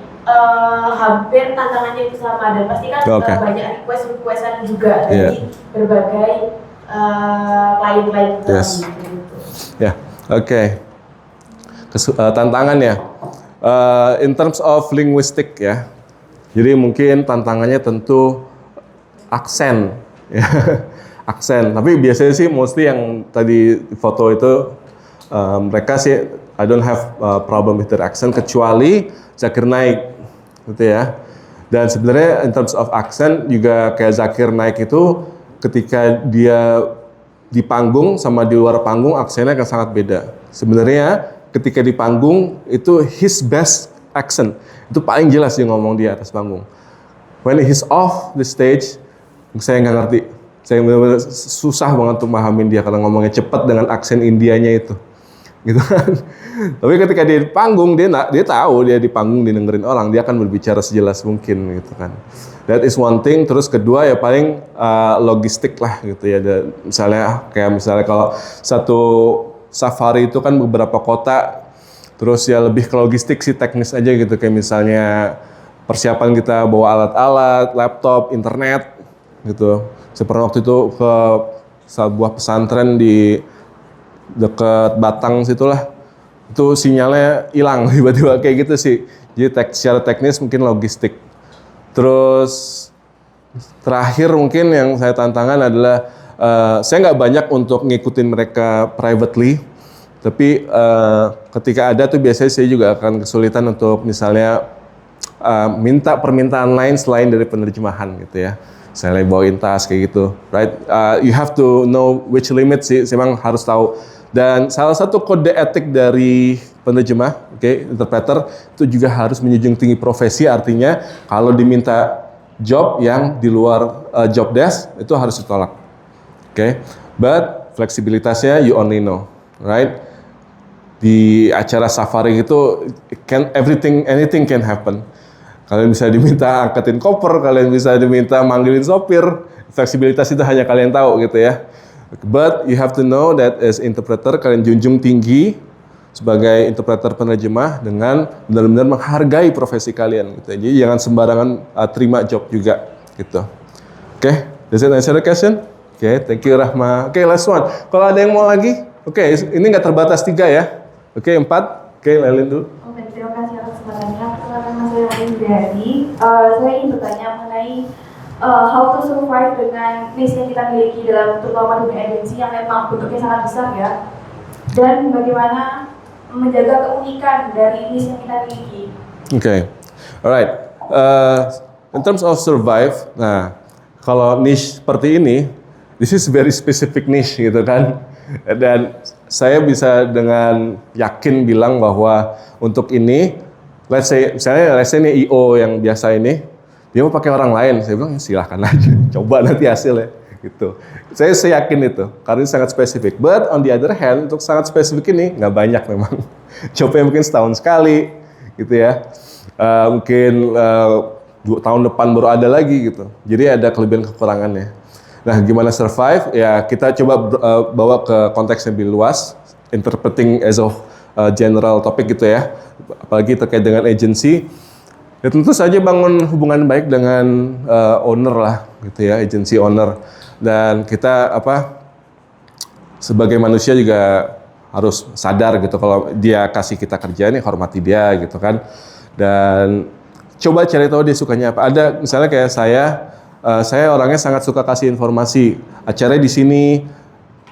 hampir tantangannya itu sama dan pasti kan banyak requestan juga dari berbagai klien-klien gitu. Ya, oke. Tantangannya in terms of linguistic ya. Jadi mungkin tantangannya tentu aksen, ya. Aksen. Tapi biasanya sih mostly yang tadi foto itu mereka sih I don't have problem with their accent kecuali Zakir Naik. Gitu ya. Dan sebenarnya in terms of accent juga kayak Zakir Naik itu ketika dia di panggung sama di luar panggung aksennya akan sangat beda. Sebenarnya ketika di panggung itu his best accent. Itu paling jelas dia ngomong di atas panggung. When he's off the stage, saya nggak ngerti. Saya benar-benar susah banget untuk memahamin dia karena ngomongnya cepat dengan aksen Indianya itu. gitu kan. Tapi ketika dia di panggung, dia tahu dia di panggung didengerin orang, dia akan berbicara sejelas mungkin gitu kan. That is one thing. Terus kedua ya paling logistik lah gitu ya. Misalnya kalau satu safari itu kan beberapa kota, terus ya lebih ke logistik sih, teknis aja gitu, kayak misalnya persiapan kita bawa alat-alat, laptop, internet gitu. Saya pernah waktu itu ke sebuah pesantren di dekat Batang situlah, itu sinyalnya hilang tiba-tiba kayak gitu sih. Jadi secara teknis mungkin logistik. Terus terakhir mungkin yang saya tantangan adalah saya nggak banyak untuk ngikutin mereka privately, tapi ketika ada tuh biasanya saya juga akan kesulitan untuk misalnya minta permintaan lain selain dari penerjemahan gitu ya. Saya bawain tas kayak gitu, right? You have to know which limit sih, memang harus tahu. Dan salah satu kode etik dari penerjemah, interpreter, itu juga harus menjunjung tinggi profesi. Artinya kalau diminta job yang di luar job desk itu harus ditolak, But fleksibilitasnya you only know, right? Di acara safari itu anything can happen. Kalian bisa diminta angkatin koper, kalian bisa diminta manggilin sopir. Fleksibilitas itu hanya kalian tahu gitu ya. But you have to know that as interpreter, kalian junjung tinggi sebagai interpreter penerjemah dengan benar-benar menghargai profesi kalian gitu. Jadi jangan sembarangan terima job juga gitu. Does it answer the question? Thank you Rahma. Last one. Kalau ada yang mau lagi? Ini nggak terbatas 3 ya. 4. Lelin dulu. Terima kasih atas kesempatannya. Perkenalkan saya Lelin Widayati. Saya ingin bertanya mengenai how to survive dengan niche yang kita miliki dalam terutama dunia agensi yang memang bentuknya sangat besar ya, dan bagaimana menjaga keunikan dari niche yang kita miliki. Alright. In terms of survive, nah kalau niche seperti ini, this is very specific niche gitu kan, dan saya bisa dengan yakin bilang bahwa untuk ini, let's say ini IO yang biasa ini, dia mau pakai orang lain, saya bilang silahkan aja, coba nanti hasilnya gitu. Saya yakin itu, karena ini sangat spesifik. But on the other hand, untuk sangat spesifik ini nggak banyak memang. Jobnya mungkin setahun sekali, gitu ya. Mungkin 2 tahun depan baru ada lagi gitu. Jadi ada kelebihan kekurangannya. Nah, gimana survive? Ya kita coba bawa ke konteks yang lebih luas, interpreting as of general topik gitu ya. Apalagi terkait dengan agency. Ya tentu saja bangun hubungan baik dengan owner lah gitu ya, agency owner. Dan kita sebagai manusia juga harus sadar gitu kalau dia kasih kita kerjaan, nih hormati dia gitu kan. Dan coba cari tahu dia sukanya apa. Ada misalnya kayak saya orangnya sangat suka kasih informasi. Acaranya di sini,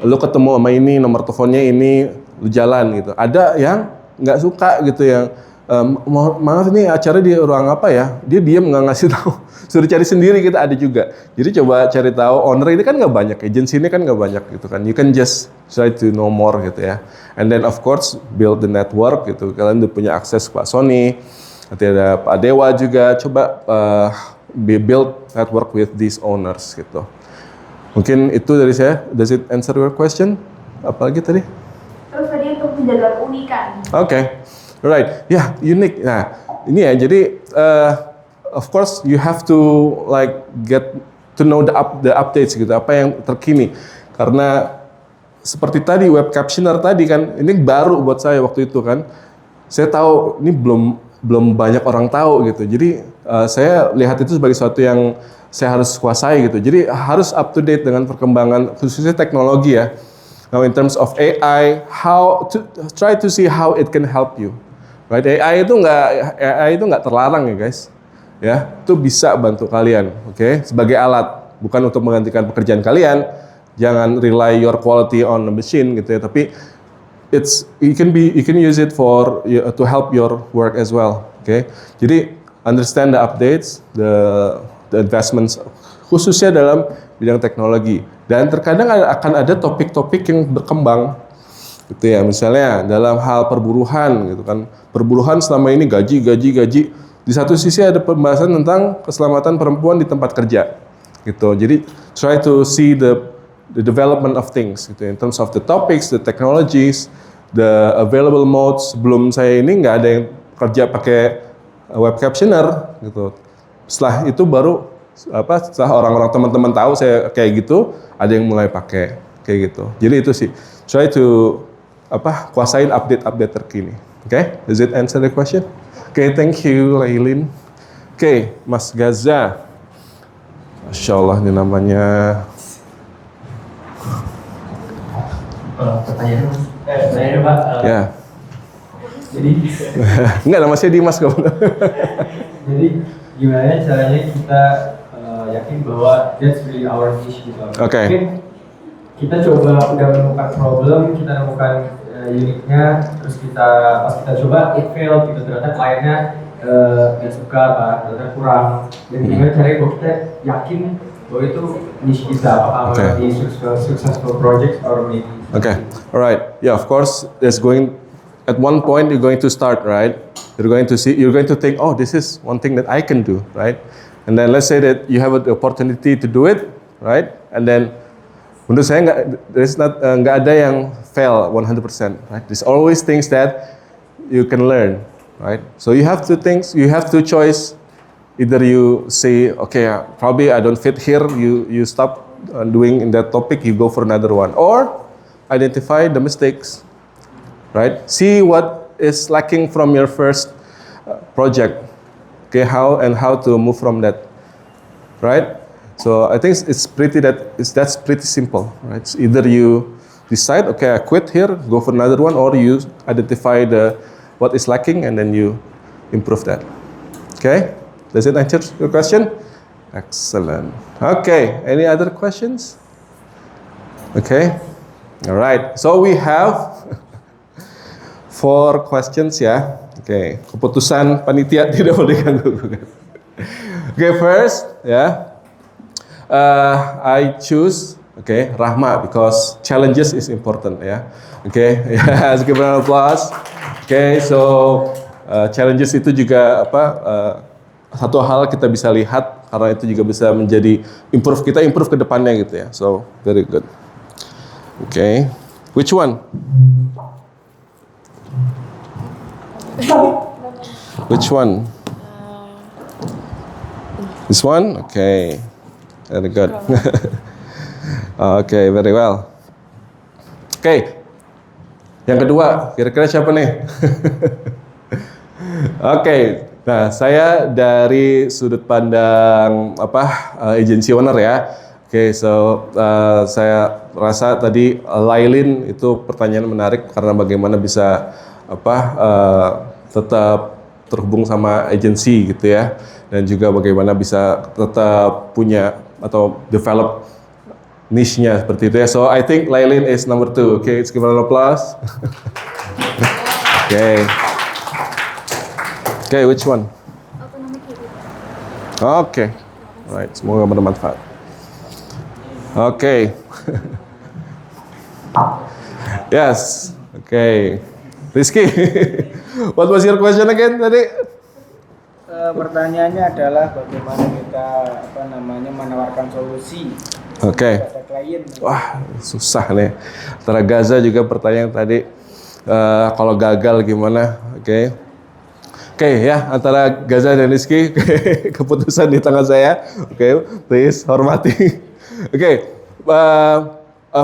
lu ketemu sama ini, nomor teleponnya ini, lu jalan gitu. Ada yang nggak suka gitu, yang maaf ini acara di ruang apa ya, dia diam nggak ngasih tahu, suruh cari sendiri, kita ada juga. Jadi coba cari tahu. Owner ini kan nggak banyak, agency ini kan nggak banyak gitu kan. You can just try to know more gitu ya. And then of course build the network gitu. Kalian udah punya akses Pak Sony, nanti ada Pak Dewa juga. Coba build network with these owners gitu. Mungkin itu dari saya. Does it answer your question? Apalagi tadi? Terus tadi untuk menjaga keunikan. Right, ya unik. Nah, ini ya. Jadi, of course, you have to get to know the updates gitu. Apa yang terkini? Karena seperti tadi web captioner tadi kan, ini baru buat saya waktu itu kan. Saya tahu ini belum banyak orang tahu gitu. Jadi saya lihat itu sebagai sesuatu yang saya harus kuasai gitu. Jadi harus up to date dengan perkembangan khususnya teknologi ya. Now in terms of AI, try to see how it can help you. Right? AI itu nggak terlarang ya guys. Ya, itu bisa bantu kalian, sebagai alat, bukan untuk menggantikan pekerjaan kalian. Jangan rely your quality on the machine gitu ya. Tapi you can use it to help your work as well. Jadi understand the updates, the investments khususnya dalam bidang teknologi. Dan terkadang akan ada topik-topik yang berkembang gitu ya, misalnya dalam hal perburuhan gitu kan. Perburuhan selama ini gaji. Di satu sisi ada pembahasan tentang keselamatan perempuan di tempat kerja gitu. Jadi try to see the development of things gitu, in terms of the topics, the technologies, the available modes sebelum saya ini nggak ada yang kerja pakai web captioner gitu. Setelah itu baru setelah orang-orang teman-teman tahu saya kayak gitu, ada yang mulai pakai kayak gitu. Jadi itu sih, try to kuasain update terkini. Okay, does it answer the question? Okay, thank you Lailin. Okay, Mas Gaza. Masya Allah ini namanya. Pertanyaan Pak. Ya. Jadi Enggak, nama saya Dimas kok. jadi gimana caranya kita yakin bahwa that's really our niche gitu. Oke. Mungkin kita coba udah menemukan problem, kita menemukan uniknya, terus pas kita coba it failed gitu, ternyata kliennya nggak suka, ternyata kurang. Dan gimana caranya bahwa kita yakin bahwa itu niche kita, apakah di successful project or maybe. Okay, all right. Yeah, of course. At one point you're going to start, right? You're going to think, oh, this is one thing that I can do, right? And then let's say that you have the opportunity to do it, right? And then menurut saya nggak ada yang fail 100%, right? There's always things that you can learn, right? So you have two choice. Either you say, okay, probably I don't fit here. You stop doing in that topic. You go for another one, or identify the mistakes, right? See what is lacking from your first project. Okay, how to move from that, right? So I think that's pretty simple, right? It's either you decide, okay, I quit here, go for another one, or you identify what is lacking and then you improve that. Okay, does it answer your question? Excellent. Okay, any other questions? Okay, all right. So we have 4 questions ya. Okay, keputusan panitia tidak boleh ganggu. Okay, first ya. I choose, Rahma, because challenges is important, ya. Let's give a round of applause. So challenges itu juga satu hal kita bisa lihat karena itu juga bisa menjadi improve ke depannya gitu ya. So very good. Which one? Which one? This one? Okay. Very good. Okay, very well. Yang kedua, kira-kira siapa nih? Nah saya dari sudut pandang agency owner ya. Saya rasa tadi Lailin itu pertanyaan menarik karena bagaimana bisa tetap terhubung sama agency gitu ya, dan juga bagaimana bisa tetap punya atau develop niche-nya seperti itu ya. So I think Lailin is number 2. Let's give her an applause. Which one? Right, semoga bermanfaat. Yes. Rizky, what was your question again tadi? Pertanyaannya adalah bagaimana kita menawarkan solusi kepada klien. Wah, susah nih. Antara Gaza juga pertanyaan tadi, kalau gagal gimana? Ya, antara Gaza dan Rizky, keputusan di tangan saya. Please hormati.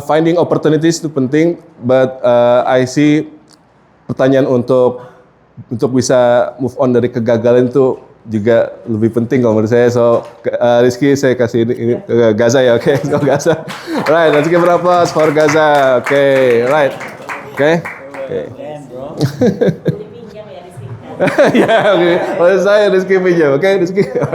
Finding opportunities itu penting, but I see pertanyaan untuk bisa move on dari kegagalan itu juga lebih penting kalau menurut saya. So Rizky saya kasih ini ke Gaza ya. So Gaza. Right, let's give an applause for Gaza. Right. Ya, kalau saya Rizky pinjam. Rizky.